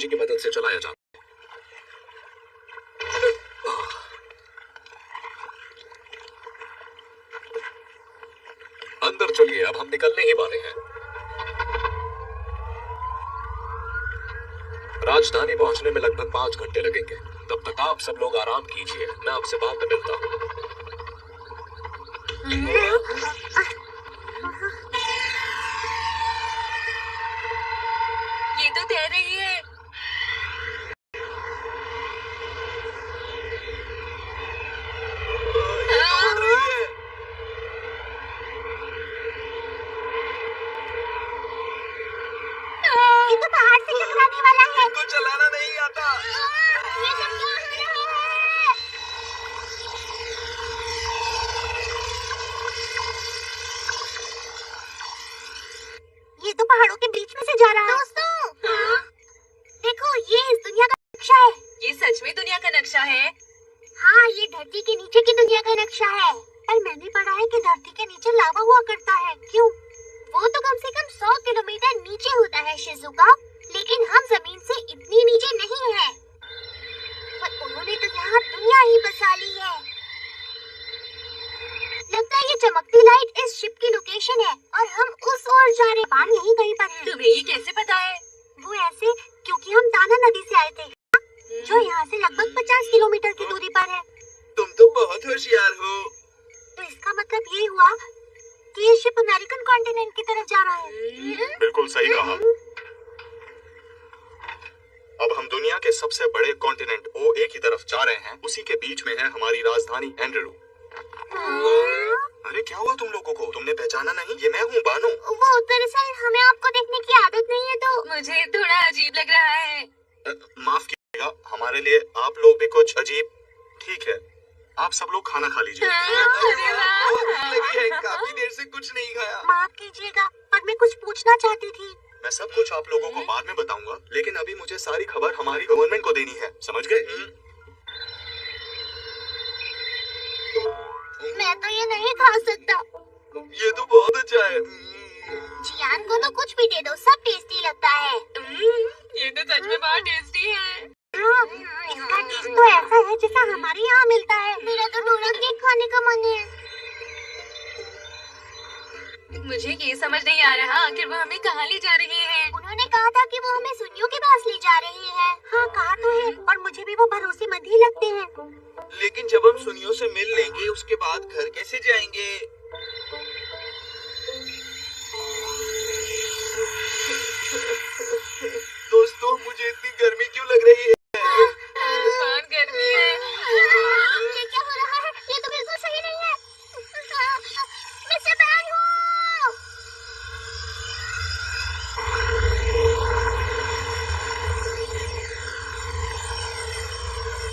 सीएनजी की मदद से चलाया जाता है। अंदर चलिए, अब हम निकलने ही वाले हैं। राजधानी पहुंचने में लगभग 5 घंटे लगेंगे। तब तक आप सब लोग आराम कीजिए, मैं आपसे बाद में मिलता हूँ। ये तो तैर रही है। ये तो पहाड़ से टकराने वाला है। इनको चलाना नहीं आता। ये सब क्या हो रहा है? ये तो पहाड़ों के बीच में से जा रहा है। दोस्तों, देखो, ये इस दुनिया का नक्शा है। ये सच में दुनिया का नक्शा है। हाँ, ये धरती के नीचे की दुनिया का नक्शा है। पर मैंने पढ़ा है कि धरती के नीचे लावा हुआ करता है। क्यों? वो तो कम से कम 100 किलोमीटर नीचे होता है शिजुका, लेकिन हम जमीन से इतनी नीचे नहीं है। पर उन्होंने तो यहाँ दुनिया ही बसा ली है। लगता है ये चमकती लाइट इस शिप की लोकेशन है और हम उस ओर जा रहे। पान यहीं कहीं पर है। तुम्हें ये कैसे पता है? वो ऐसे क्योंकि हम ताना नदी से आए थे, जो यहाँ से लगभग 50 किलोमीटर की दूरी पर है। तुम तो बहुत होशियार हो। तो इसका मतलब ये हुआ कि ये शिप अमेरिकन कॉन्टिनेंट की तरफ जा रहा है। बिल्कुल सही कहा। अब हम दुनिया के सबसे बड़े कॉन्टिनेंट OA की तरफ जा रहे हैं। उसी के बीच में है हमारी राजधानी एंड्रू। अरे क्या हुआ तुम लोगों को? तुमने पहचाना नहीं? ये मैं हूँ बानो। वो दरअसल हमें आपको देखने की आदत नहीं है, तो मुझे थोड़ा अजीब लग रहा है। माफ कीजिएगा, हमारे लिए आप लोग भी कुछ अजीब। ठीक है, आप सब लोग खाना खा लीजिए। अरे वाह। बहुत भूख लगी है, काफी देर से कुछ नहीं खाया। माफ कीजिएगा, पर मैं कुछ पूछना चाहती थी। मैं सब कुछ आप लोगों को बाद में बताऊंगा, लेकिन अभी मुझे सारी खबर हमारी गवर्नमेंट को देनी है, समझ गए? मैं तो ये नहीं खा सकता। ये तो बहुत अच्छा है। जियान को तो कुछ भी दे दो, सब टेस्टी लगता है। ये तो सच में बहुत टेस्टी है। हाँ, इसका टेस्ट तो ऐसा है जैसा हमारे यहाँ मिलता है। मेरा तो डोरा केक खाने का मन है। मुझे ये समझ नहीं आ रहा आखिर वो हमें कहाँ ले जा रहे हैं। उन्होंने कहा था कि वो हमें सुनियों के पास ले जा रहे हैं। हाँ, कहा तो है, और मुझे भी वो भरोसेमंद ही लगते हैं। लेकिन जब हम सुनियों से मिल लेंगे, उसके बाद घर कैसे जाएंगे? दोस्तों, मुझे इतनी गर्मी क्यों लग रही है? बहुत गर्मी है। ये क्या हो रहा है? ये तो बिल्कुल सही नहीं है। मिस्टर बैन हो।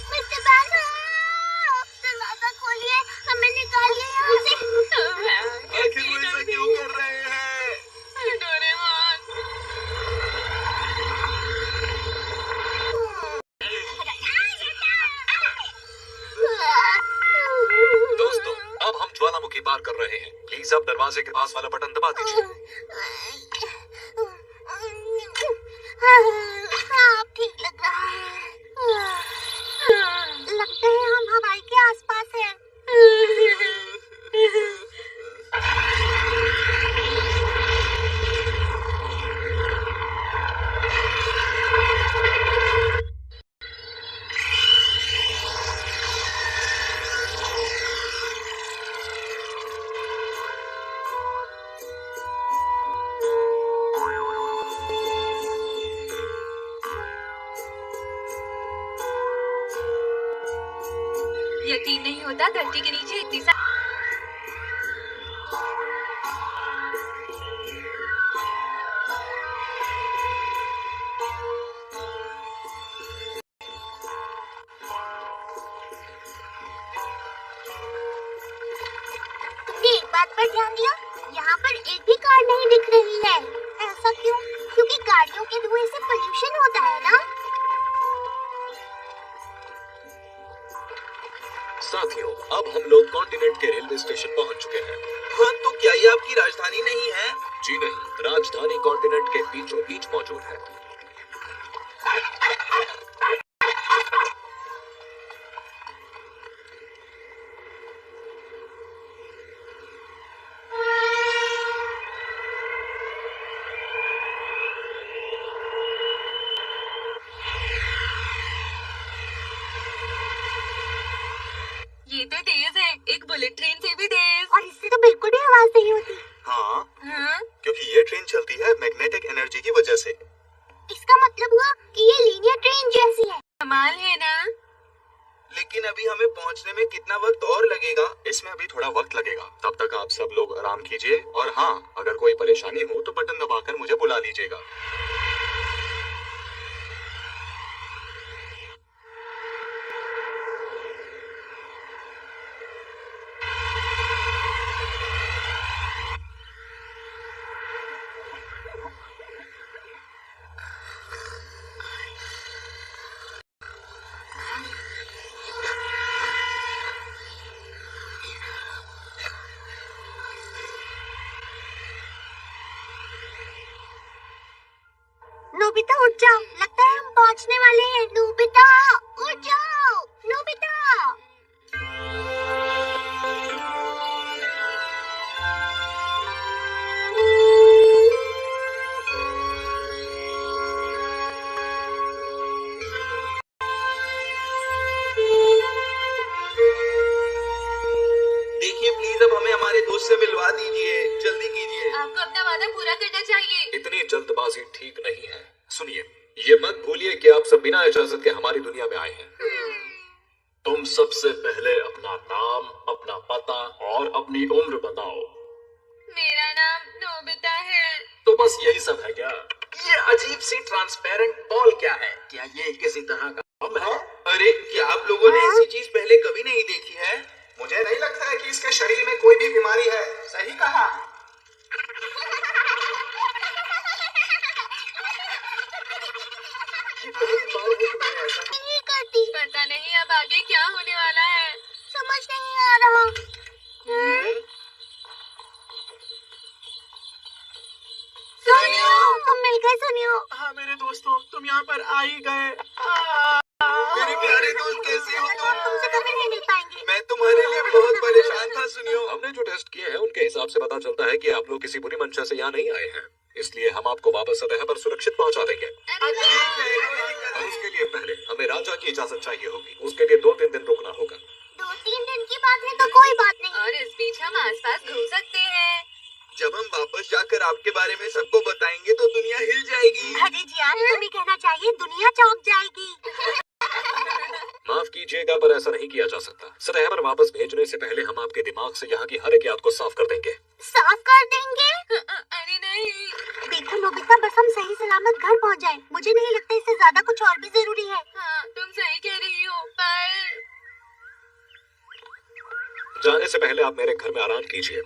मिस्टर बैन हो, दरवाजा खोलिए, हमें निकालिए यहाँ से। आखिर वो ऐसा क्यों कर रहे हैं? डोरेमोन। दोस्तों, अब हम ज्वालामुखी पार कर रहे हैं। प्लीज अब दरवाजे के पास वाला बटन दबा दीजिए। हाँ, ठीक लग रहा है। लगता है हम हवाई के आसपास हैं। यकीन नहीं होता धरती के नीचे इतनी सा तुमने एक बात पर ध्यान दिया? यहाँ पर एक भी कार नहीं दिख रही है। ऐसा क्यों? क्योंकि गाड़ियों के धुएं से पोल्यूशन होता है ना? साथियों, अब हम लोग कॉन्टिनेंट के रेलवे स्टेशन पहुंच चुके हैं। हाँ, तो क्या ये आपकी राजधानी नहीं है? जी नहीं, राजधानी कॉन्टिनेंट के बीचों बीच मौजूद है। एनर्जी की वजह से। इसका मतलब हुआ कि ये लीनियर ट्रेन जैसी है। कमाल है ना। लेकिन अभी हमें पहुंचने में कितना वक्त और लगेगा? इसमें अभी थोड़ा वक्त लगेगा। तब तक आप सब लोग आराम कीजिए और हाँ, अगर कोई परेशानी हो तो बटन दबाकर मुझे बुला लीजिएगा। नोबिता उठ जाओ, लगता है हम पहुंचने वाले हैं। नोबिता उठ जाओ, नोबिता। देखिए प्लीज, अब हमें हमारे दोस्त से मिलवा दीजिए, जल्दी कीजिए। आपको अपना वादा पूरा करना चाहिए। इतनी जल्दबाजी ठीक नहीं है। सुनिए, ये मत भूलिए कि आप सब बिना इजाजत के हमारी दुनिया में आए हैं। तुम सबसे पहले अपना नाम, अपना पता और अपनी उम्र बताओ। मेरा नाम नोबिता है। तो बस यही सब है क्या? ये अजीब सी ट्रांसपेरेंट बॉल क्या है? क्या ये किसी तरह का बम है? अरे क्या आप लोगों ने ऐसी चीज पहले कभी नहीं देखी है? मुझे नहीं लगता है कि इसके शरीर में कोई भी बीमारी है। सही कहा। नहीं करती, पता नहीं अब आगे क्या होने वाला है। समझ नहीं आ रहा। सुनियो, तुम मिल गए। सुनियो, हाँ मेरे दोस्तों, तुम यहाँ पर आ ही गए। मेरे प्यारे दोस्त, कैसे हो तुम? तुमसे कभी नहीं मिल पाएंगे। मैं तुम्हारे लिए बहुत परेशान था। सुनियो, हमने जो टेस्ट किए हैं उनके हिसाब से पता चलता है कि आप लोग किसी बुरी मंशा से यहाँ नहीं आए हैं, इसलिए हम आपको वापस सतह पर सुरक्षित पहुंचा देंगे। और उसके लिए पहले हमें राजा की इजाजत चाहिए होगी। उसके लिए 2-3 दिन रुकना होगा। 2-3 दिन की बात है तो कोई बात नहीं। और इस बीच हम आसपास घूम सकते हैं। जब हम वापस जाकर आपके बारे में सबको बताएंगे तो दुनिया हिल जाएगी। अरे जियान, तुम्हें कहना चाहिए दुनिया चौंक जाएगी। माफ कीजिएगा, पर ऐसा नहीं किया जा सकता। सतह पर वापस भेजने से पहले हम आपके दिमाग से यहाँ की हर एक याद को साफ कर देंगे। साफ कर देंगे? अरे नहीं। देखो नोबिता, बस हम सही सलामत घर पहुंच जाएं। मुझे नहीं लगता इससे ज्यादा कुछ और भी जरूरी है। हाँ, तुम सही कह रही हो, पर जाने से पहले आप मेरे घर में आराम कीजिए,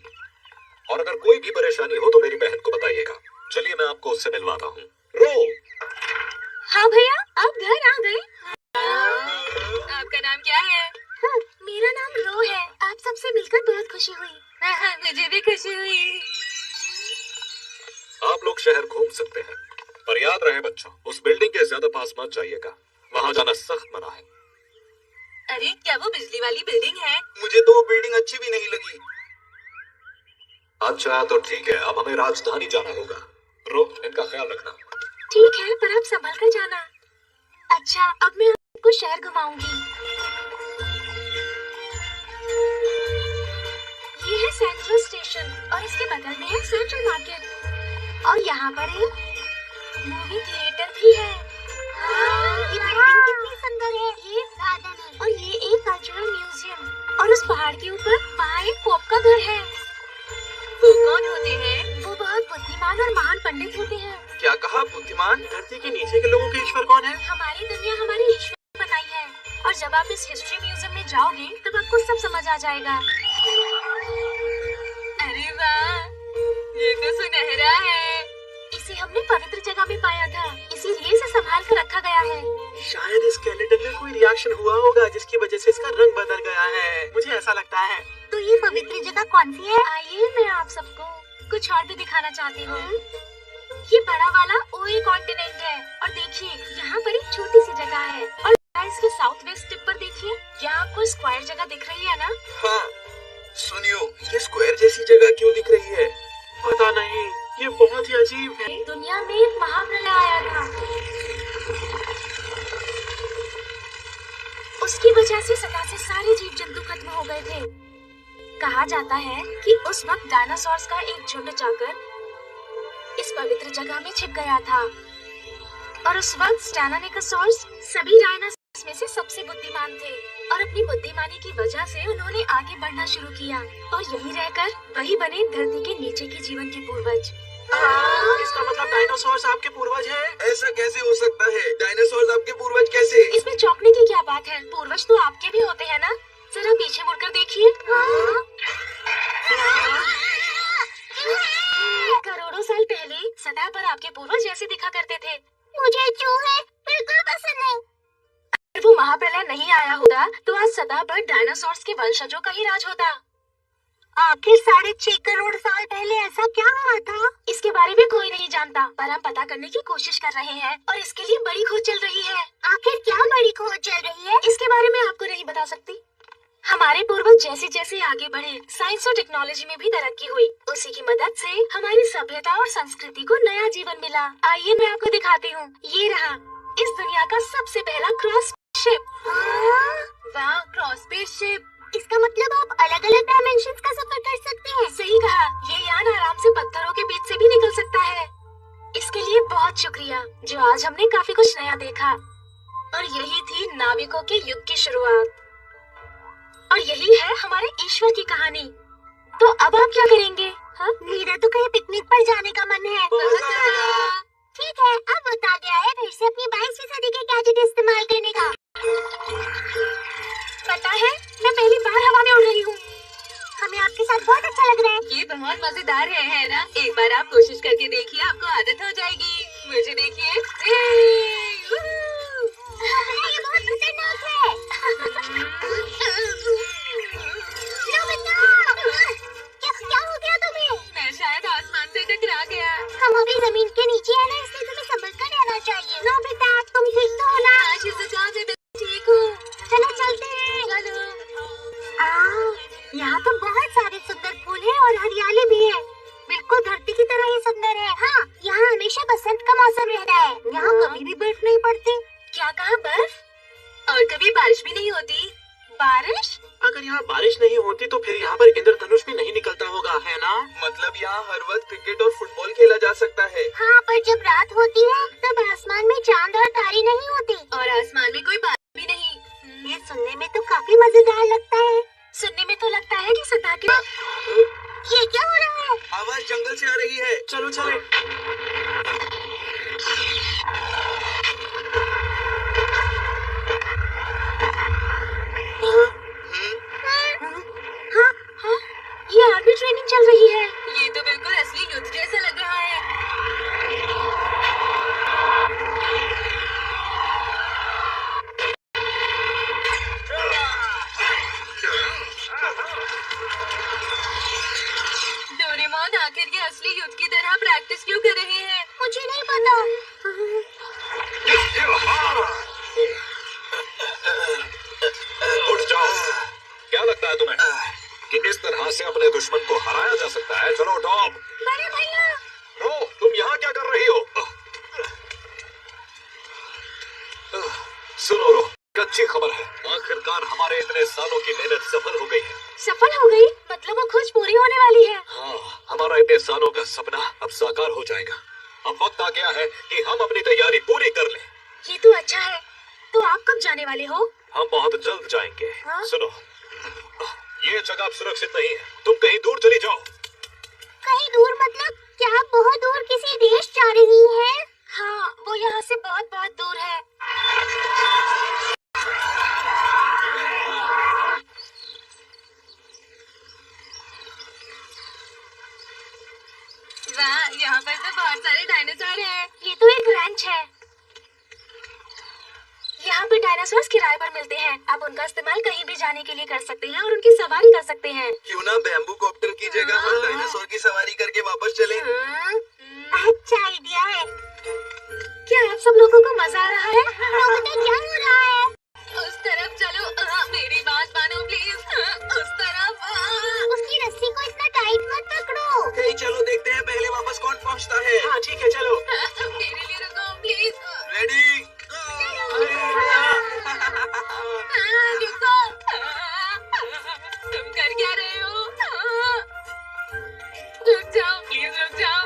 और अगर कोई भी परेशानी हो तो मेरी बहन को बताइएगा। चलिए मैं आपको उससे मिलवाता हूँ। रो। हाँ भैया, आप घर आ गए। आपका नाम क्या है? मेरा नाम रो है। आप सबसे मिलकर बहुत खुशी हुई। मुझे भी खुशी हुई। आप लोग शहर घूम सकते हैं, पर याद रहे बच्चों, उस बिल्डिंग के ज्यादा पास मत जाइएगा। वहाँ जाना सख्त मना है। अरे क्या वो बिजली वाली बिल्डिंग है? मुझे तो वो बिल्डिंग अच्छी भी नहीं लगी। अच्छा तो ठीक है, अब हमें राजधानी जाना होगा। रो, इनका ख्याल रखना। ठीक है, पर आप संभल कर जाना। अच्छा, अब मैं आपको शहर घुमाऊंगी। ये है सेंट्रल स्टेशन और इसके बगल में है सेंट्रल मार्केट, और यहाँ पर एक मूवी थिएटर भी है। ये बिल्डिंग कितनी सुंदर है। ये गार्डन है और ये एक कल्चरल म्यूजियम, और उस पहाड़ के ऊपर वहाँ एक पोप का घर है। वो कौन होते हैं? वो बहुत बुद्धिमान और महान पंडित होते हैं। क्या कहा? बुद्धिमान? धरती के नीचे के लोगों के ईश्वर कौन है? हमारी दुनिया हमारे ईश्वर ने बनाई है, और जब आप इस हिस्ट्री म्यूजियम में जाओगे तब आपको सब समझ आ जाएगा। अरे वाह, ये तो सुनहरा है। इसे हमने पवित्र जगह में पाया था, इसीलिए इसे संभाल कर रखा गया है। शायद इस स्केलेटन में कोई रिएक्शन हुआ होगा जिसकी वजह से इसका रंग बदल गया है। मुझे ऐसा लगता है। तो ये पवित्र जगह कौन सी है? आइए मैं आप सबको कुछ और भी दिखाना चाहती हूँ। ये बड़ा वाला ओए कॉन्टिनेंट है, और देखिए यहाँ पर एक छोटी सी जगह है, और इसके साउथ वेस्ट टिप पर देखिए, यहाँ आपको स्क्वायर जगह दिख रही है ना? हाँ। सुनियो, ये स्क्वायर जैसी जगह क्यों दिख रही है? पता नहीं, ये बहुत ही अजीब है। दुनिया में एक महाप्रलय आया था, उसकी वजह से सदा से सारे जीव जंतु खत्म हो गए थे। कहा जाता है कि उस वक्त डायनासोर्स का एक झुंड जाकर इस उस पवित्र जगह में छिप गया था। और उस वक्त स्टायनानोसॉर्स सभी डायनासोर्स में से सबसे बुद्धिमान थे और अपनी बुद्धिमानी की वजह से उन्होंने आगे बढ़ना शुरू किया और यहीं रहकर वही बने धरती के नीचे के जीवन के पूर्वज। इसका मतलब डायनासोर्स आपके पूर्वज हैं? ऐसा कैसे हो सकता है? डायनासोर आपके पूर्वज कैसे? इसमें चौंकने की क्या बात है? पूर्वज तो आपके भी होते हैं ना। जरा पीछे मुड़कर देखिए। करोड़ों साल पहले सतह पर आपके पूर्वज जैसे दिखा करते थे। मुझे चूहे बिल्कुल पसंद नहीं। अगर वो महाप्रलय नहीं आया होता तो आज सतह पर डायनासोर्स के वंशजों का ही राज होता। आखिर 6.5 करोड़ साल पहले ऐसा क्या हुआ था? इसके बारे में कोई नहीं जानता, पर हम पता करने की कोशिश कर रहे हैं और इसके लिए बड़ी खोज चल रही है। आखिर क्या बड़ी खोज चल रही है? इसके बारे में आपको नहीं बता सकती। हमारे पूर्वज जैसे जैसे आगे बढ़े, साइंस और टेक्नोलॉजी में भी तरक्की हुई। उसी की मदद से हमारी सभ्यता और संस्कृति को नया जीवन मिला। आइए मैं आपको दिखाती हूँ। ये रहा इस दुनिया का सबसे पहला क्रॉस शिप। वाह, क्रॉस स्पेसशिप। इसका मतलब आप अलग अलग डायमेंशंस का सफर कर सकते हैं। सही कहा। ये यान आराम से पत्थरों के बीच से भी निकल सकता है। इसके लिए बहुत शुक्रिया, जो आज हमने काफी कुछ नया देखा। और यही थी नाविकों के युग की शुरुआत। और यही है हमारे ईश्वर की कहानी। तो अब आप क्या करेंगे? हाँ? मेरा तो कहीं पिकनिक पर जाने का मन है। ठीक है, अब वक्त आ गया है फिर से अपनी 22वीं सदी के गैजेट इस्तेमाल करने का। पता है, मैं पहली बार हवा में उड़ रही हूँ। हमें आपके साथ बहुत अच्छा लग रहा है। ये बहुत मजेदार है ना? एक बार आप कोशिश करके देखिए, आपको आदत हो जाएगी। मुझे देखिए। ये बहुत खतरनाक है। क्या हो गया तुम्हें? मैं शायद आसमान से टकरा गया। हम अभी जमीन के नीचे है ना, इसलिए तुम्हें संभल कर रहना चाहिए। नोबिता, तुम ठीक तो हो ना? ठीक हूँ। चलो चलते हैं। चलो। यहाँ तो बहुत सारे सुंदर फूल हैं और हरियाली भी है। बिल्कुल धरती की तरह ही सुंदर है। हाँ, यहाँ हमेशा बसंत का मौसम रहता है। यहाँ कभी भी बर्फ नहीं पड़ती। क्या कहा? बर्फ? और कभी बारिश भी नहीं होती? बारिश? अगर यहाँ बारिश नहीं होती तो फिर यहाँ पर इंद्रधनुष भी नहीं निकलता होगा, है ना? मतलब यहाँ हर वक्त क्रिकेट और फुटबॉल खेला जा सकता है। हाँ, पर जब रात होती है तब आसमान में चांद और तारे नहीं होते और आसमान में कोई बादल भी नहीं। ये सुनने में तो काफी मजेदार लगता है। सुनने में तो लगता है कि सतह के ये क्या हो रहा है? आवाज जंगल से आ रही है। चलो चले। ये आर्मी ट्रेनिंग चल रही है। ये तो बिल्कुल असली युद्ध जैसा लग रहा है। डोरेमोन, आखिर ये असली युद्ध की तरह प्रैक्टिस क्यों कर रहे हैं? मुझे नहीं पता। उठ जाओ। क्या लगता है तुम्हें कि इस तरह से अपने दुश्मन को हराया जा सकता है? चलो टॉम। बड़े भैया। रो, तुम यहाँ क्या कर रही हो? सुनो रो, अच्छी खबर है। आखिरकार हमारे इतने सालों की मेहनत सफल हो गई है। सफल हो गई? मतलब वो खोज पूरी होने वाली है। हाँ, हमारा इतने सालों का सपना अब साकार हो जाएगा। अब वक्त आ गया है कि हम अपनी तैयारी पूरी कर लें। ये तो अच्छा है। तो आप कब जाने वाले हो? हम बहुत जल्द जाएंगे। हाँ? सुनो, ये जगह अब सुरक्षित नहीं है। तुम कहीं दूर चली जाओ। कहीं दूर मतलब क्या आप बहुत दूर किसी देश जा रही हैं? हाँ, वो यहाँ से बहुत बहुत दूर है। वाह, यहाँ पर तो बहुत सारे डायनासोर हैं। ये तो एक रैंच है। यहाँ पे डायनासोर्स किराए पर मिलते हैं। आप उनका इस्तेमाल कहीं भी जाने के लिए कर सकते हैं और उनकी सवारी कर सकते हैं। क्यों ना बैम्बू कॉप्टर की जगह हम डायनासोर की सवारी करके वापस चलें? अच्छा आइडिया है। क्या आप सब लोगों को मजा आ रहा है? नोबिता, क्या हो रहा है? उस तरफ चलो। मेरी बात मानो प्लीज। उस तरफ। उसकी रस्सी को इतना टाइट मत पकड़ो। कहीं चलो देखते हैं पहले वापस कौन पहुंचता है। हाँ ठीक है, चलो। मेरे लिए रुको प्लीज। रेडी? रुको। तुम कर क्या रहे हो? रुक जाओ प्लीज, रुक जाओ।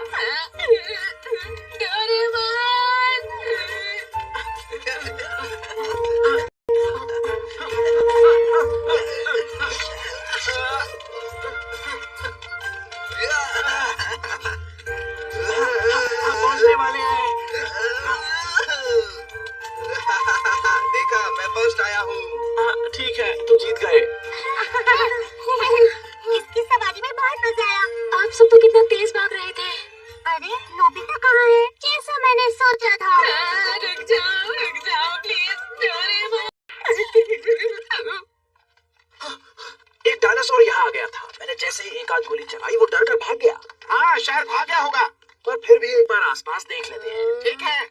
गोली चलाई वो डर कर भाग गया। हाँ शायद भाग गया होगा। पर फिर भी एक बार आसपास देख लेते हैं। ठीक है।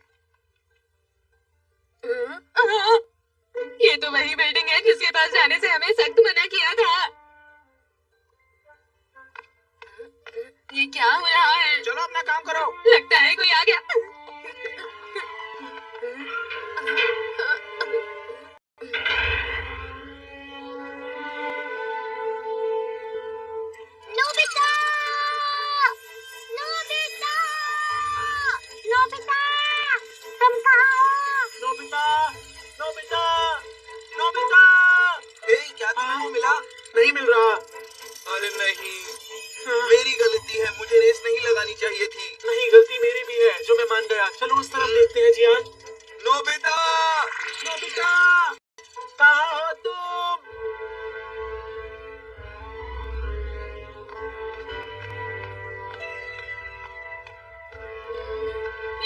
ये तो वही बिल्डिंग है जिसके पास जाने से हमें सख्त मना किया था। ये क्या हो रहा है? चलो अपना काम करो। लगता है कोई आ गया। नोबिता! नोबिता! नोबिता! तुम कहाँ हो? Nobita, Nobita, Nobita. क्या तुम्हें मिला? नहीं मिल रहा। अरे नहीं, मेरी गलती है, मुझे रेस नहीं लगानी चाहिए थी। नहीं, गलती मेरी भी है जो मैं मान गया। चलो उस तरफ देखते हैं जियान। नोबिता! नोबिता, कहाँ हो तुम?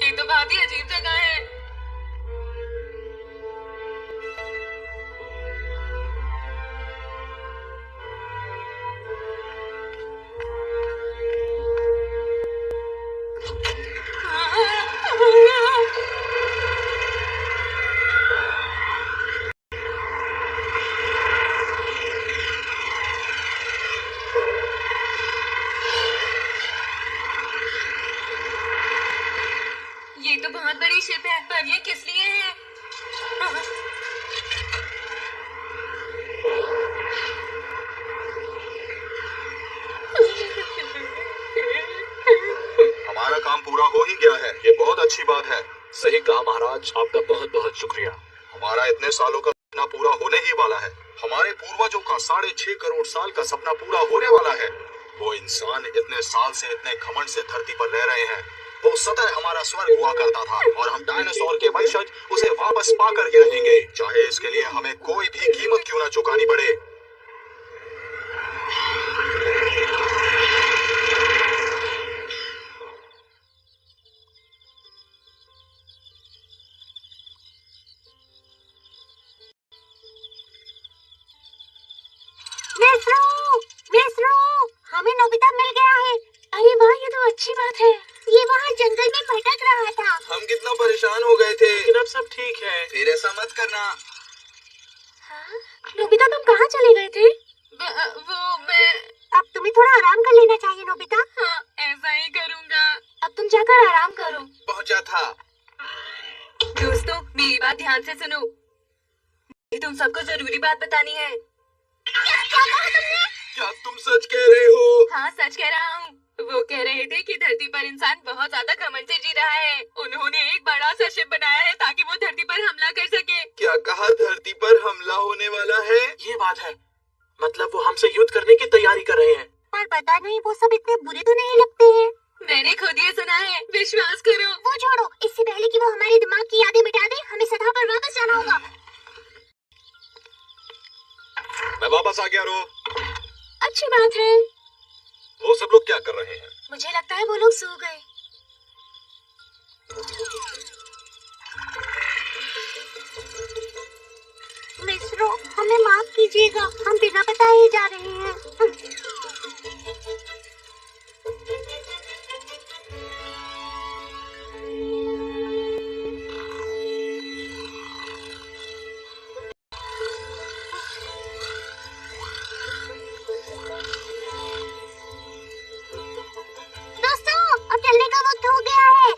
ये तो बहुत ही अजीब जगह है। ये तो बहुत बड़ी शिप है, पर ये किस लिए है? हमारा काम पूरा हो ही गया है, ये बहुत अच्छी बात है। सही कहा महाराज, आपका बहुत बहुत शुक्रिया। हमारा इतने सालों का सपना पूरा होने ही वाला है। हमारे पूर्वजों का 6.5 करोड़ साल का सपना पूरा होने वाला है। वो इंसान इतने साल से इतने घमंड से धरती पर रह रहे हैं। वो सदैव हमारा स्वर्ग हुआ करता था और हम डायनासोर के वंशज उसे वापस पा करके रहेंगे, चाहे इसके लिए हमें कोई भी कीमत क्यों ना चुकानी पड़े। मिस्रो, हमें नोबिता मिल गया है। अरे वाह, ये तो अच्छी बात है। ये वहाँ जंगल में भटक रहा था। हम कितना परेशान हो गए थे। लेकिन अब सब ठीक है। फिर ऐसा मत करना। हाँ? नोबिता, तुम कहाँ चले गए थे? वो मैं। अब तुम्हें थोड़ा आराम कर लेना चाहिए नोबिता। हाँ, ऐसा ही करूँगा। अब तुम जाकर आराम करो। पहुंचा था। दोस्तों, मेरी बात ध्यान से सुनो। मुझे तुम सबको जरूरी बात बतानी है। क्या कहा तुमने? क्या तुम सच कह रहे हो? हाँ, सच कह रहा हूँ। वो कह रहे थे कि धरती पर इंसान बहुत ज्यादा घमंड से जी रहा है। उन्होंने एक बड़ा सा शिप बनाया है ताकि वो धरती पर हमला कर सके। क्या कहा? धरती पर हमला होने वाला है? ये बात है, मतलब वो हमसे युद्ध करने की तैयारी कर रहे हैं। पर पता नहीं, वो सब इतने बुरे तो नहीं लगते हैं। मैंने खुद ये सुना है, विश्वास करो। वो छोड़ो, इससे पहले कि वो हमारे दिमाग की यादें मिटा दे, हमें सतह पर वापस जाना होगा। मैं वापस आ गया। रो, अच्छी बात है। वो सब लोग क्या कर रहे हैं? मुझे लगता है वो लोग सो गए। मिस्रो, हमें माफ कीजिएगा, हम बिना बताए जा रहे हैं। दोस्तों, अब चलने का वक्त हो गया है।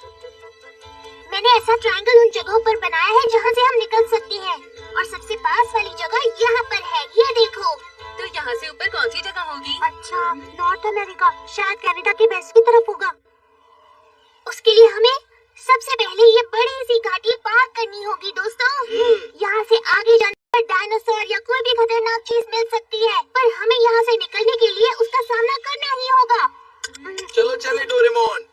मैंने ऐसा ट्रायंगल उन जगहों पर बनाया है जहाँ से हम निकल सकते हैं, और सबसे पास वाली जगह यहाँ पर है। ये देखो। तो यहाँ से ऊपर कौन सी जगह होगी? अच्छा, नॉर्थ अमेरिका, शायद कनाडा के वेस्ट की तरफ होगा। उसके लिए हमें सबसे पहले ये बड़ी सी घाटी पार करनी होगी दोस्तों। यहाँ से आगे जाने पर डायनासोर या कोई भी खतरनाक चीज मिल सकती है, पर हमें यहाँ से निकलने के लिए उसका सामना करना ही होगा। चलो चले डोरेमोन।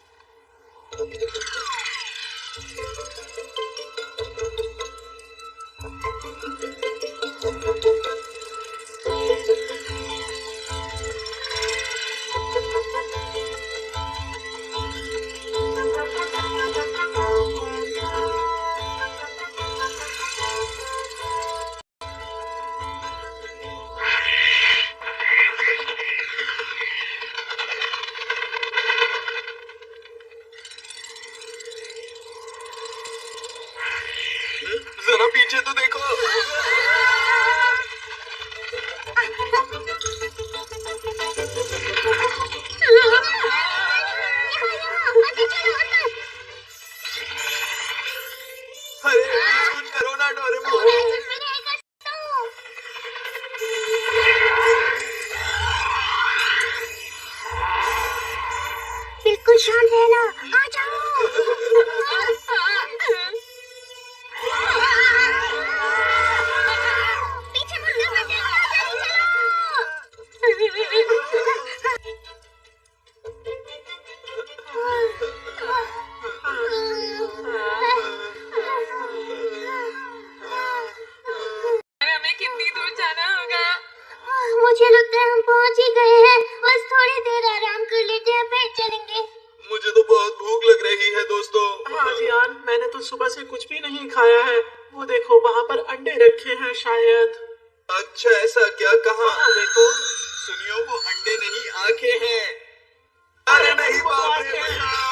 अरे कुछ करो ना डोरेमोन। बिल्कुल शांत रहना, आ जाओ। पीछे मुड़कर मत देखना, जल्दी हमें कितनी दूर जाना होगा? मुझे लगता है हम पहुंच ही गए हैं। बस थोड़ी देर आराम कर लेते हैं, फिर चलेंगे। मुझे तो बहुत भूख लग रही है दोस्तों। हाँ जियान, मैंने तो सुबह से कुछ भी नहीं खाया है। वो देखो वहाँ पर अंडे रखे हैं शायद। अच्छा ऐसा क्या? कहाँ? हाँ देखो। सुनियो वो अंडे नहीं आंखें हैं। अरे नहीं बाप रे बचाओ।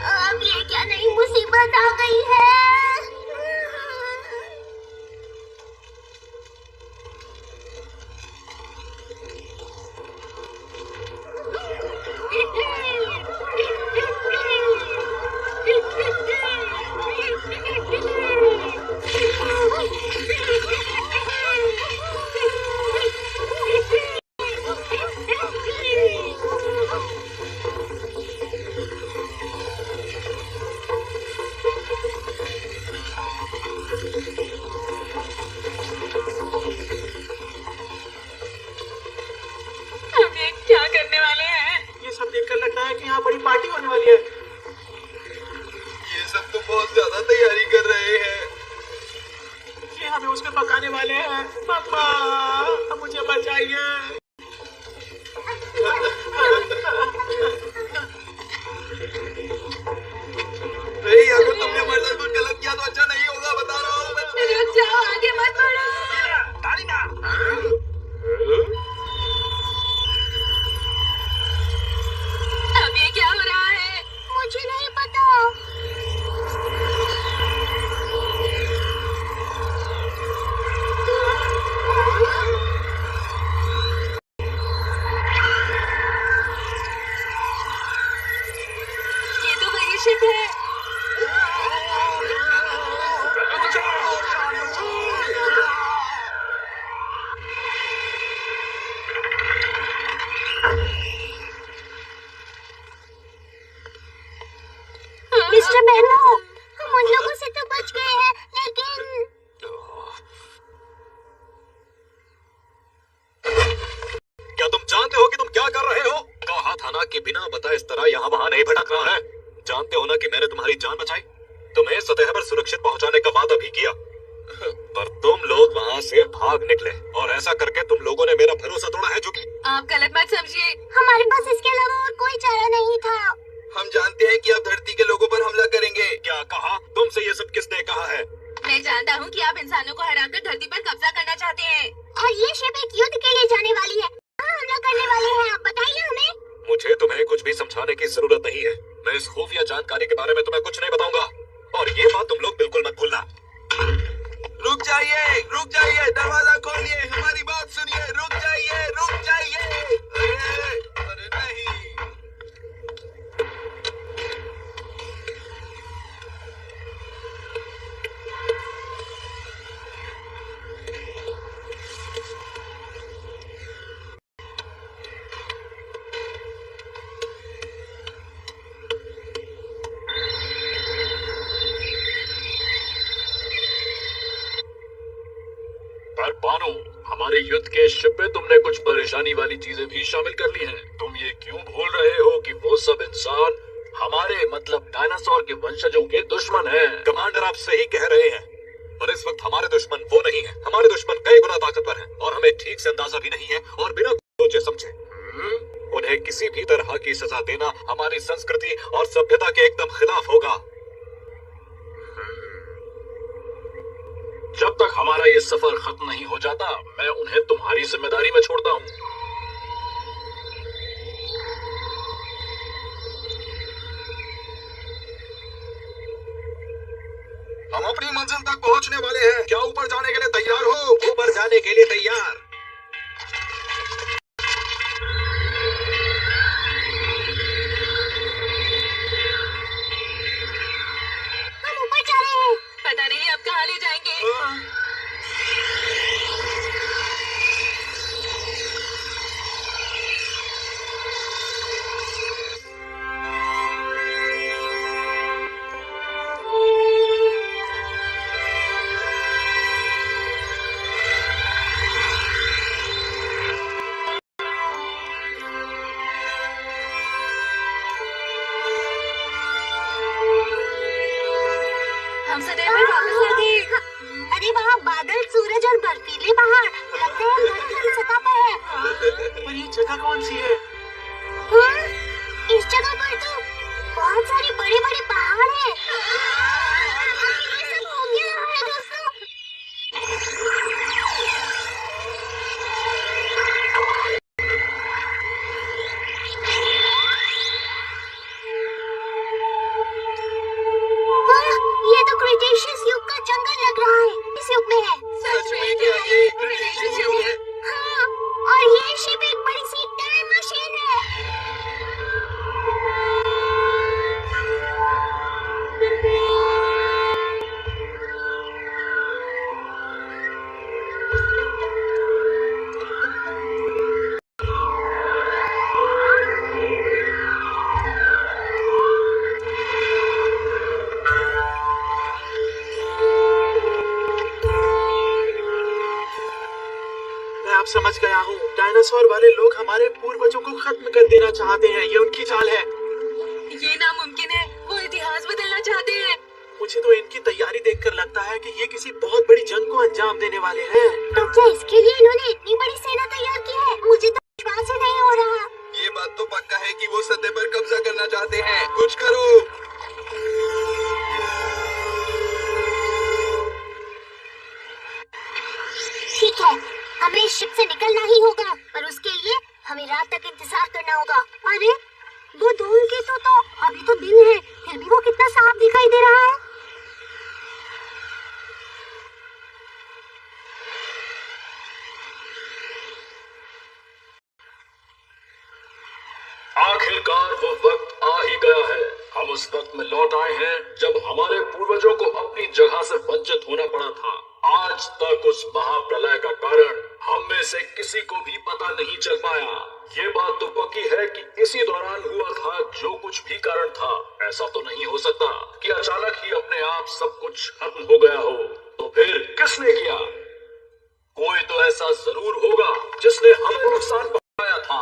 अब ये क्या नई मुसीबत आ गई है? हम ये क्या करने वाले हैं? ये सब देखकर लगता है कि यहाँ बड़ी पार्टी होने वाली है। ये सब तो बहुत ज्यादा तैयारी कर रहे हैं। ये हमें उसमें पकाने वाले हैं। पापा मुझे बचाइए। नहीं अगर तुमने हमारे साथ कुछ गलत किया तो अच्छा नहीं होगा, बता रहा हूँ मैं। रुक जाओ, आगे मत बढ़ो। अब ये क्या हो रहा है? मुझे नहीं पता। ये तो वही शिप है। मिस्टर बेनो, हम उन लोगों से तो बच गए हैं, लेकिन क्या तुम जानते हो कि तुम क्या कर रहे हो? कहा था ना कि बिना बताए इस तरह यहाँ वहाँ नहीं भटकना है। जानते हो ना कि मैंने तुम्हारी जान बचाई, तुम्हें सतह पर सुरक्षित पहुँचाने का वादा भी किया, पर तुम लोग वहाँ से भाग निकले और ऐसा करके तुम लोगों ने मेरा भरोसा तोड़ा है। जो कि आप गलत मत समझिए। हमारे पास इसके अलावा और कोई चारा नहीं था। हम जानते हैं कि आप धरती के लोगों पर हमला करेंगे। क्या कहा? तुमसे ये सब किसने कहा है? मैं जानता हूँ कि आप इंसानों को हराकर धरती पर कब्जा करना चाहते हैं। और ये शिप एक युद्ध के लिए जाने वाली है। कहाँ हमला करने वाले हैं आप बताइए हमें। मुझे तुम्हें कुछ भी समझाने की जरूरत नहीं है। मैं इस खुफिया जानकारी के बारे में तुम्हें कुछ नहीं बताऊंगा, और ये बात तुम लोग बिल्कुल मत भूलना। रुक जाइए, दरवाजा खोलिए, हमारी बात सुनिए। रुक जाइए। अरे नहीं। पर बानो, हमारे युद्ध के शिप में तुमने कुछ परेशानी वाली चीजें भी शामिल कर ली हैं। तुम ये क्यों भूल रहे हो कि वो सब इंसान हमारे मतलब डायनासोर के वंशजों के दुश्मन हैं? कमांडर आप सही कह रहे हैं, पर इस वक्त हमारे दुश्मन वो नहीं है। हमारे दुश्मन कई गुना ताकतवर हैं और हमें ठीक से अंदाजा भी नहीं है, और बिना सोचे समझे उन्हें किसी भी तरह की सजा देना हमारी संस्कृति और सभ्यता के एकदम खिलाफ होगा। जब तक हमारा ये सफर खत्म नहीं हो जाता, मैं उन्हें तुम्हारी जिम्मेदारी में छोड़ता हूँ। हम अपनी मंजिल तक पहुंचने वाले हैं। क्या ऊपर जाने के लिए तैयार हो? ऊपर जाने के लिए तैयार। हम ऊपर जा रहे हैं। पता नहीं अब कहाँ ले जाएंगे। हम सदैव पर वापस आ गए। अरे वहाँ बादल, सूरज और बर्फीले पहाड़, लगता है हम धरती की सतह पर हैं। पर ये जगह कौन सी है? हाँ, इस जगह पर तो बहुत सारे बड़े बड़े पहाड़ हैं। ये सब हो क्या रहा है दोस्तों? हाँ, ये तो क्रिटेशियस युग का जंगल लग रहा है। इस युग में है। सच में क्या ये क्रिटेशियस युग है? हाँ, और ये शिप एक बड़ी सी टाइम मशीन है। मैं अब समझ गया हूँ। डायनासोर वाले लोग हमारे पूर्वजों को खत्म कर देना चाहते हैं। ये उनकी चाल है। ये नामुमकिन है। वो इतिहास बदलना चाहते हैं। मुझे तो इनकी तैयारी देखकर लगता है कि ये किसी बहुत बड़ी जंग को अंजाम देने वाले हैं। तो क्या इसके लिए इन्होंने इतनी बड़ी सेना तैयार की है? मुझे तो विश्वास ही नहीं हो रहा। ये बात तो पक्का है कि वो सतह पर कब्जा करना चाहते हैं। कुछ करो। ठीक है, हमें इस शिप से निकलना ही होगा, पर उसके लिए हमें रात तक इंतजार करना होगा। अरे वो धूमकेतु तो अभी तो दिन है, फिर भी वो कितना साफ दिखाई दे रहा है। आखिरकार वो वक्त आ ही गया है। हम उस वक्त में लौट आए हैं जब हमारे पूर्वजों को अपनी जगह से वंचित होना पड़ा था। आज तक उस महाप्रलय का कारण हम में से किसी को भी पता नहीं चल पाया। ये बात तो पक्की है कि इसी दौरान हुआ था जो कुछ भी कारण था। ऐसा तो नहीं हो सकता कि अचानक ही अपने आप सब कुछ खत्म हो गया हो। तो फिर किसने किया? कोई तो ऐसा जरूर होगा जिसने हमें नुकसान पहुंचाया था।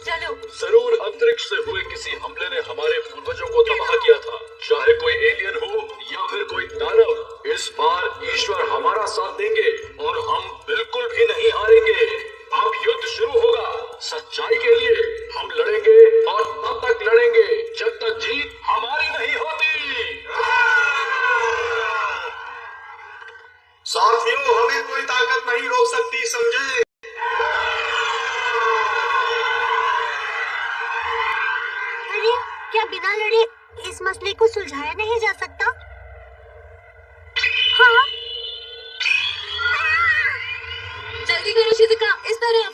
चलो। जरूर अंतरिक्ष से हुए किसी हमले ने हमारे पूर्वजों को तबाह किया था, चाहे कोई एलियन हो या फिर कोई दानव। इस बार ईश्वर हमारा साथ देंगे और हम बिल्कुल भी नहीं हारेंगे। अब युद्ध शुरू होगा। सच्चाई के लिए हम लड़ेंगे और तब तक लड़ेंगे जब तक जीत हमारी नहीं होती। साथियों, हमें कोई ताकत नहीं रोक सकती, समझे? अरे क्या बिना लड़े इस मसले को सुलझाया नहीं जा सकता? हाँ। जल्दी करो शिजुका, इस तरफ।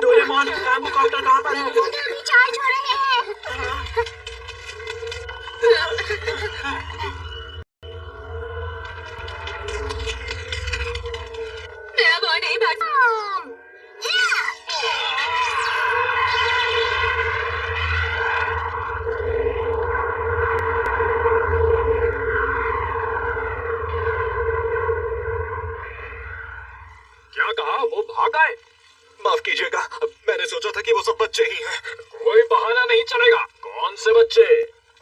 डोरेमोन, हेलीकॉप्टर कहाँ पर है? उधर भी चार्ज हो रहे हैं। मैं अब और नहीं भाग। क्या कहा? वो भाग आए? माफ कीजिएगा, मैंने सोचा था कि वो सब बच्चे ही हैं। कोई बहाना नहीं चलेगा। कौन से बच्चे?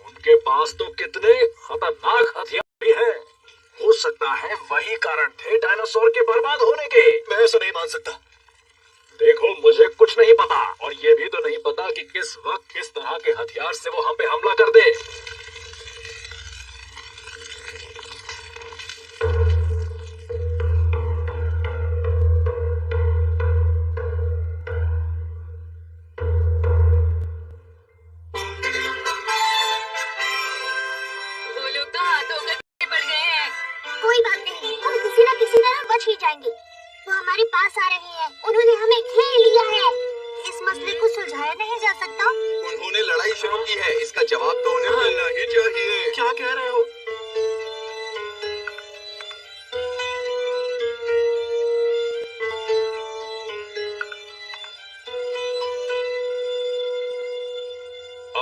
उनके पास तो कितने खतरनाक हथियार भी हैं। हो सकता है वही कारण थे डायनासोर के बर्बाद होने के। मैं ऐसा नहीं मान सकता। देखो मुझे कुछ नहीं पता और ये भी तो नहीं पता कि किस वक्त किस तरह के हथियार से वो हम पे हमला कर दे। वो लोग तो हाथों में पड़ गए हैं। कोई बात नहीं, हम किसी न किसी तरह बच ही जाएंगे। वो हमारे पास आ रहे हैं, उन्होंने हमें घेर लिया है। इस मसले को सुलझाया नहीं जा सकता। उन्होंने लड़ाई शुरू की है, इसका जवाब तो उन्हें मिलना ही चाहिए। क्या कह रहे हो?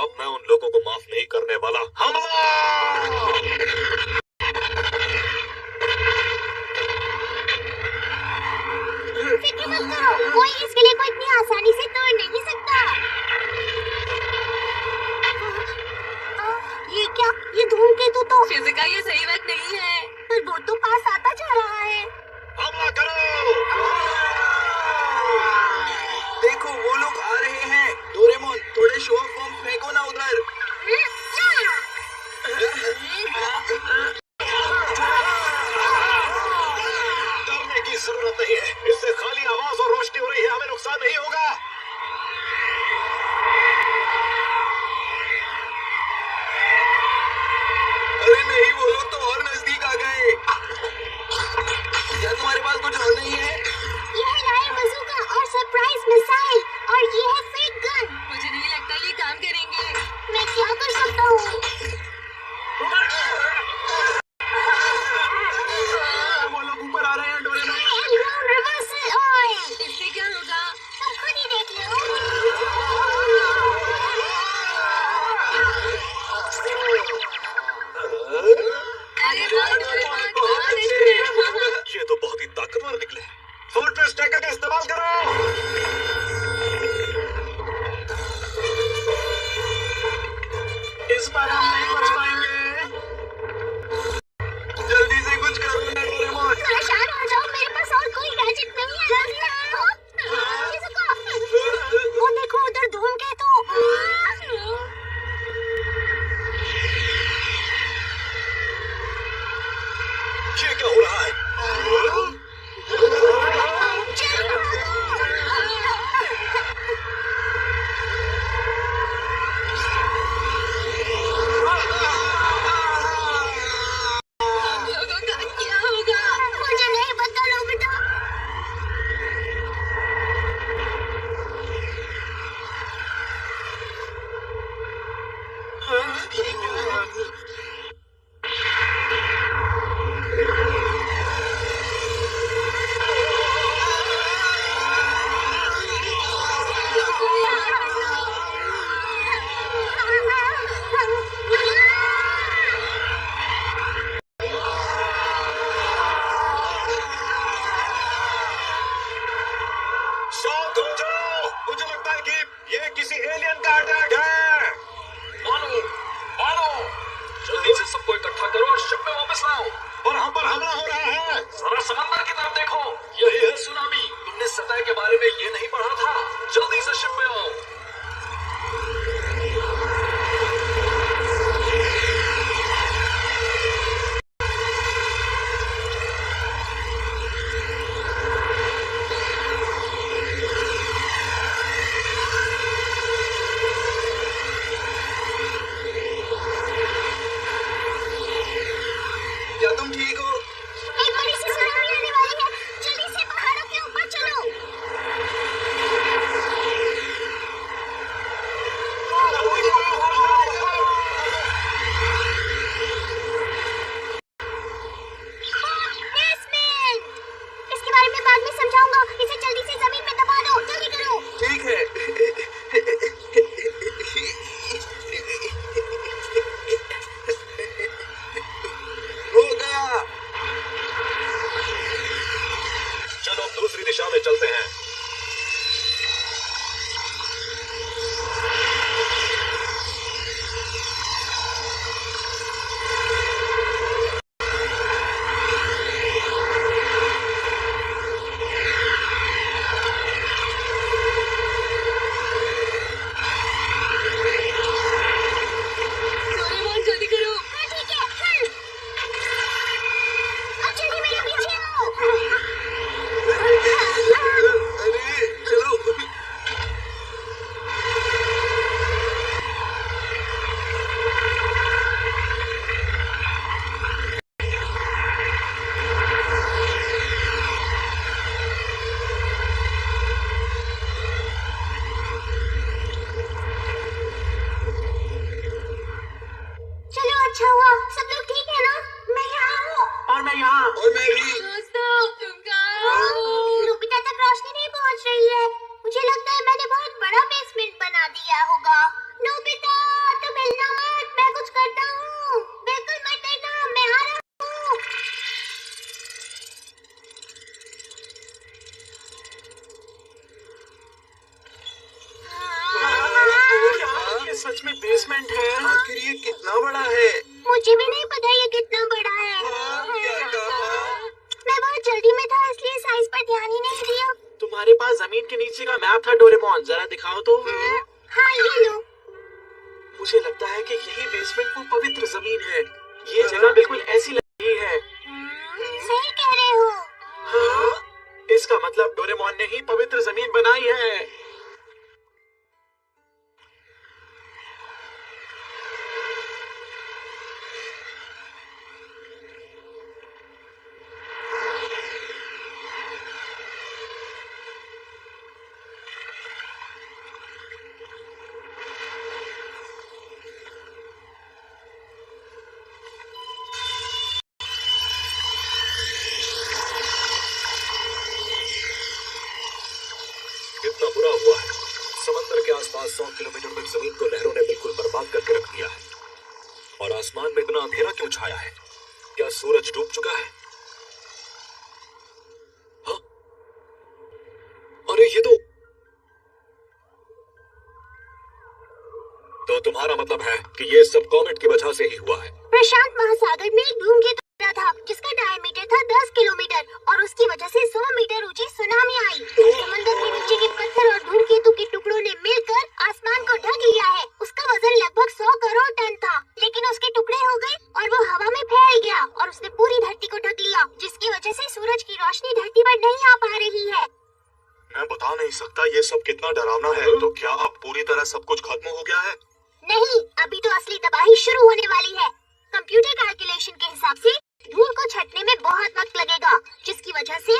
अब मैं उन लोगों को माफ नहीं करने वाला। हमला! फिक्र मत करो, कोई इस किले को इतनी आसानी से तोड़ नहीं सकता। ये क्या? ये धूमकेतु तो शिजुका, ये सही वक्त नहीं है। पर वो तो पास आता जा रहा है। हमला करो! देखो वो लोग आ रहे हैं। डोरेमोन थोड़े शो ऑफ बम फेंको ना उधर। डरने की जरूरत नहीं है, इससे खाली आवाज और रोशनी हो रही है, हमें नुकसान नहीं होगा। अरे नहीं, वो लोग तो और नजदीक आ गए। क्या तुम्हारे पास कुछ और नहीं है? ये है लायर बजूका और सरप्राइज मिसाइल, और ये है फेक गन। मुझे नहीं लगता ये काम करेंगे। मैं क्या कर सकता हूँ? वो लोग ऊपर आ रहे हैं डोरेमोन। रिवर्सल ऑयल, इससे क्या होगा? तुम खुद ही देख लो। अरे वाह, डोरेमोन, बहुत अच्छे। ये तो बहुत ही ताकतवर निकले। फोर्ट्रेस टैकर का इस्तेमाल करो। इस बार हम नहीं बच पाएंगे। जल्दी से कुछ करो ना डोरेमोन। परेशान हो जाओ, मेरे पास और कोई गैजेट नहीं है। वो देखो उधर धूमकेतु। ये क्या हो रहा है? हम लोगों का क्या होगा? मुझे नहीं पता नोबिता। शांत हो जाओ, मुझे लगता है कि ये किसी एलियन का अटैक है। मानो, मानो, जल्दी से सबको इकट्ठा करो और शिप में वापस लाओ। और हम पर हमला हो रहा है। जरा समंदर की तरफ देखो, यही है सुनामी। तुमने सतह के बारे में ये नहीं पढ़ा था? जल्दी से शिप में आओ। क्या तुम ठीक हो? एक बड़ी सी सुनामी आने वाली है, जल्दी से पहाड़ों के ऊपर चलो। बेसमेंट, इसके बारे में बाद में समझाऊंगा। इसे जल्दी से जमीन में दबा दो, जल्दी करो। ठीक है। हो गया। नीचे का मैप था डोरेमोन, जरा दिखाओ तो। हाँ ये लो। मुझे लगता है कि यही बेसमेंट वो पवित्र जमीन है। ये जगह बिल्कुल ऐसी लग रही है। सही कह रहे हो। हाँ? इसका मतलब डोरेमोन ने ही पवित्र जमीन बनाई है। कितना बुरा हुआ है। समंदर के आसपास 100 किलोमीटर तक जमीन को लहरों ने बिल्कुल बर्बाद करके रख दिया है। और आसमान में इतना अंधेरा क्यों छाया है? क्या सूरज डूब चुका है? हाँ? अरे ये तो तुम्हारा मतलब है कि ये सब कॉमेट की वजह से ही हुआ है। प्रशांत महासागर में एक धूमकेतु गिरा था जिसका डायमीटर था 10 किलोमीटर और उसकी वजह से 100 मीटर ऊंची सुनामी आई। समंदर के नीचे के पत्थर और धूमकेतु के टुकड़ों ने मिलकर आसमान को ढक लिया है। उसका वजन लगभग 100 करोड़ टन था, लेकिन उसके टुकड़े हो गए और वो हवा में फैल गया और उसने पूरी धरती को ढक लिया, जिसकी वजह से सूरज की रोशनी धरती पर नहीं आ पा रही है। मैं बता नहीं सकता ये सब कितना डरावना है। तो क्या अब पूरी तरह सब कुछ खत्म हो गया है? नहीं, अभी तो असली तबाही शुरू होने वाली है। कंप्यूटर कैलकुलेशन के हिसाब से धूल को छटने में बहुत वक्त लगेगा, जिसकी वजह से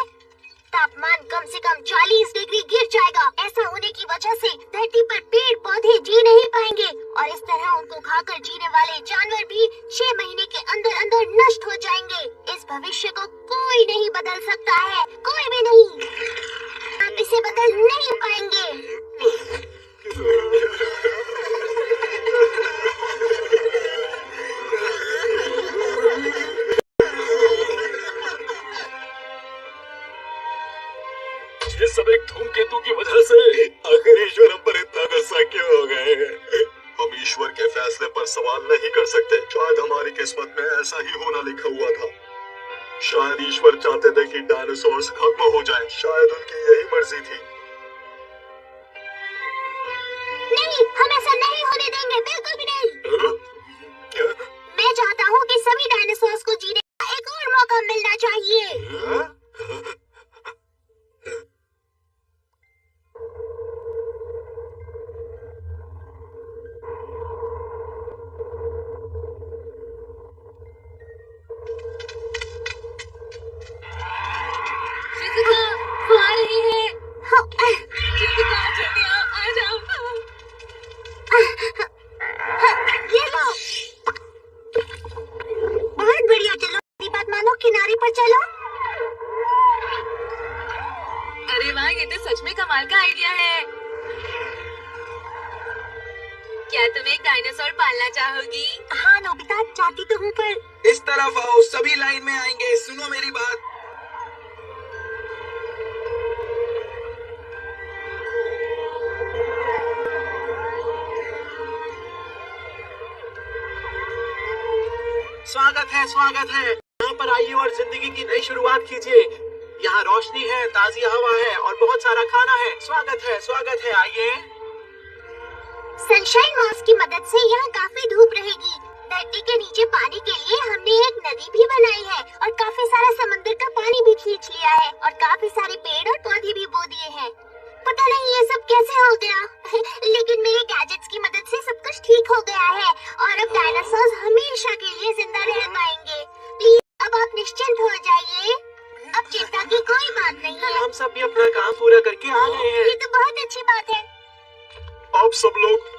तापमान कम से कम 40 डिग्री गिर जाएगा। ऐसा होने की वजह से धरती पर पेड़ पौधे जी नहीं पाएंगे और इस तरह उनको खाकर जीने वाले जानवर भी 6 महीने के अंदर अंदर नष्ट हो जाएंगे। इस भविष्य को कोई नहीं बदल सकता है, कोई भी नहीं। आप इसे बदल नहीं पाएंगे। ये सब एक धूमकेतु की वजह से। आखिर ईश्वर हम पर इतना गुस्सा क्यों हो गए? हम ईश्वर के फैसले पर सवाल नहीं कर सकते। शायद हमारी किस्मत में ऐसा ही होना लिखा हुआ था। शायद ईश्वर चाहते थे कि डायनासोर्स खत्म हो जाएं। शायद उनकी यही मर्जी थी। नहीं, हम ऐसा नहीं होने देंगे, बिल्कुल भी नहीं। क्या? मैं चाहता हूँ कि सभी डायनासोर्स को जीने का एक और मौका मिलना चाहिए। शिजुका, वो आ रही है। शिजुका, जल्दी आओ, आ जाओ। ये लो। बहुत बढ़िया, चलो मेरी बात मानो, किनारे पर चलो। अरे वाह, ये तो सच में कमाल का आइडिया है। क्या तुम एक डायनासोर पालना चाहोगी? हाँ नोबिता, चाहती तो हूँ पर इस तरफ आओ, सभी लाइन में आएंगे। सुनो मेरी बात। स्वागत है, स्वागत है। यहाँ पर आइए और जिंदगी की नई शुरुआत कीजिए। यहाँ रोशनी है, ताजी हवा है और बहुत सारा खाना है। स्वागत है, स्वागत है, आइए। सनशाइन मॉस की मदद से यहाँ काफी धूप रहेगी। धरती के नीचे पानी के लिए हमने एक नदी भी बनाई है और काफी सारा समंदर का पानी भी खींच लिया है और काफी सारे पेड़ और पौधे भी बो दिए हैं। पता नहीं ये सब कैसे हो गया लेकिन मेरे गैजेट्स की मदद से सब कुछ ठीक हो गया है और अब डायनासोर्स हमेशा के लिए जिंदा रह पाएंगे। प्लीज अब आप निश्चिंत हो जाइए, अब चिंता की कोई बात नहीं है। हम सब भी अपना काम पूरा करके आ गए हैं। ये तो बहुत अच्छी बात है। आप सब लोग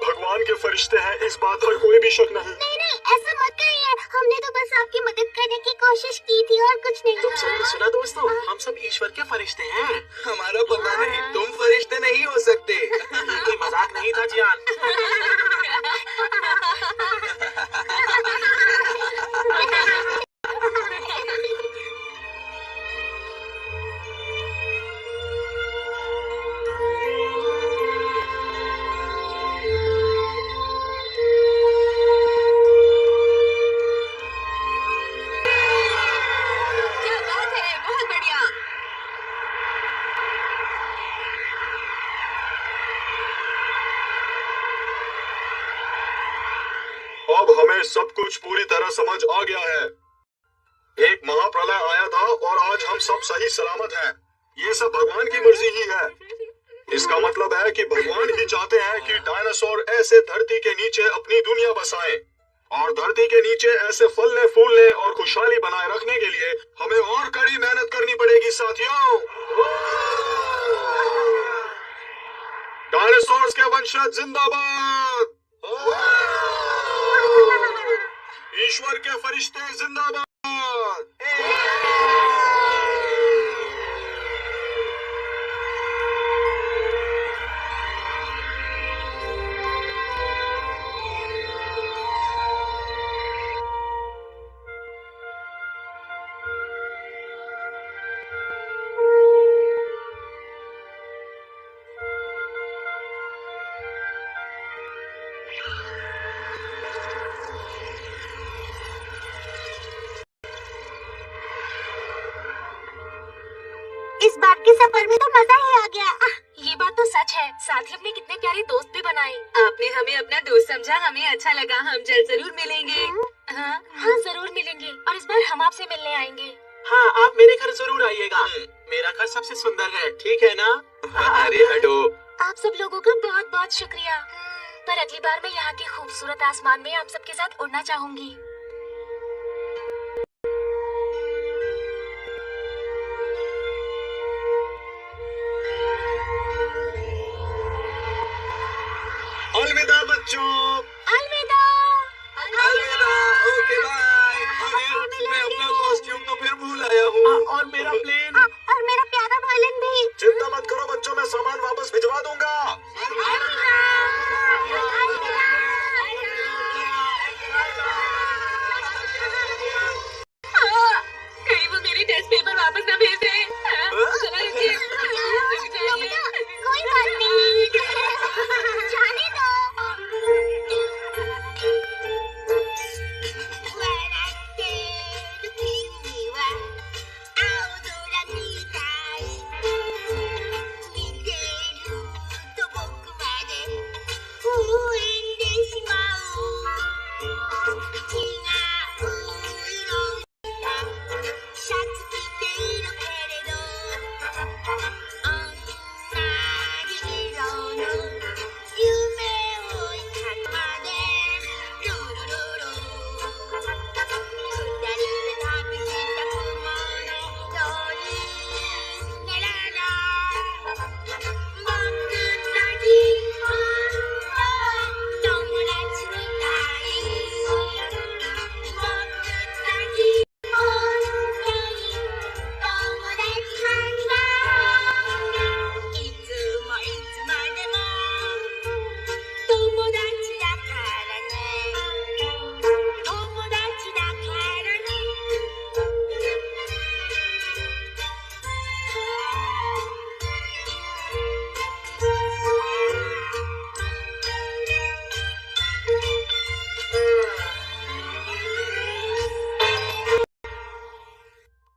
भगवान के फरिश्ते हैं, इस बात पर कोई भी शक नहीं। नहीं नहीं, ऐसा मत कहिए, हमने तो बस आपकी मदद करने की कोशिश की थी और कुछ नहीं। तुम सबने सुना दोस्तों, हम सब ईश्वर के फरिश्ते हैं। हमारा पता नहीं, तुम फरिश्ते नहीं हो सकते। ये कोई मजाक नहीं था जियान। क्या बात है, बहुत बढ़िया। सब कुछ पूरी तरह समझ आ गया है। एक महाप्रलय आया था और आज हम सब सही सलामत हैं। ये सब भगवान की मर्जी ही है। इसका मतलब है कि भगवान ही चाहते हैं कि डायनासोर ऐसे धरती के नीचे अपनी दुनिया बसाएं और धरती के नीचे ऐसे फलने फूलने और खुशहाली बनाए रखने के लिए हमें और कड़ी मेहनत करनी पड़ेगी साथियों। डायनासोर्स के वंशज जिंदाबाद। ईश्वर के फरिश्ते जिंदाबाद। इस बार के सफर में तो मजा ही आ गया। ये बात तो सच है। साथ ही हमने कितने प्यारे दोस्त भी बनाए। आपने हमें अपना दोस्त समझा, हमें अच्छा लगा। हम जल्द जरूर मिलेंगे। हाँ जरूर मिलेंगे और इस बार हम आपसे मिलने आएंगे। हाँ, आप मेरे घर जरूर आइएगा। मेरा घर सबसे सुंदर है, ठीक है ना? अरे हटो। आप सब लोगों का बहुत बहुत शुक्रिया। पर अगली बार मैं यहाँ के खूबसूरत आसमान में आप सबके साथ उड़ना चाहूंगी। अलविदा बच्चों। अलविदा। अलविदा। Okay bye. अरे मैं अपना कॉस्ट्यूम तो फिर भूल आया हूँ। और मेरा प्लेन। और मेरा प्यारा वायलिन भी। चिंता मत करो बच्चों, मैं सामान वापस भिजवा दूंगा।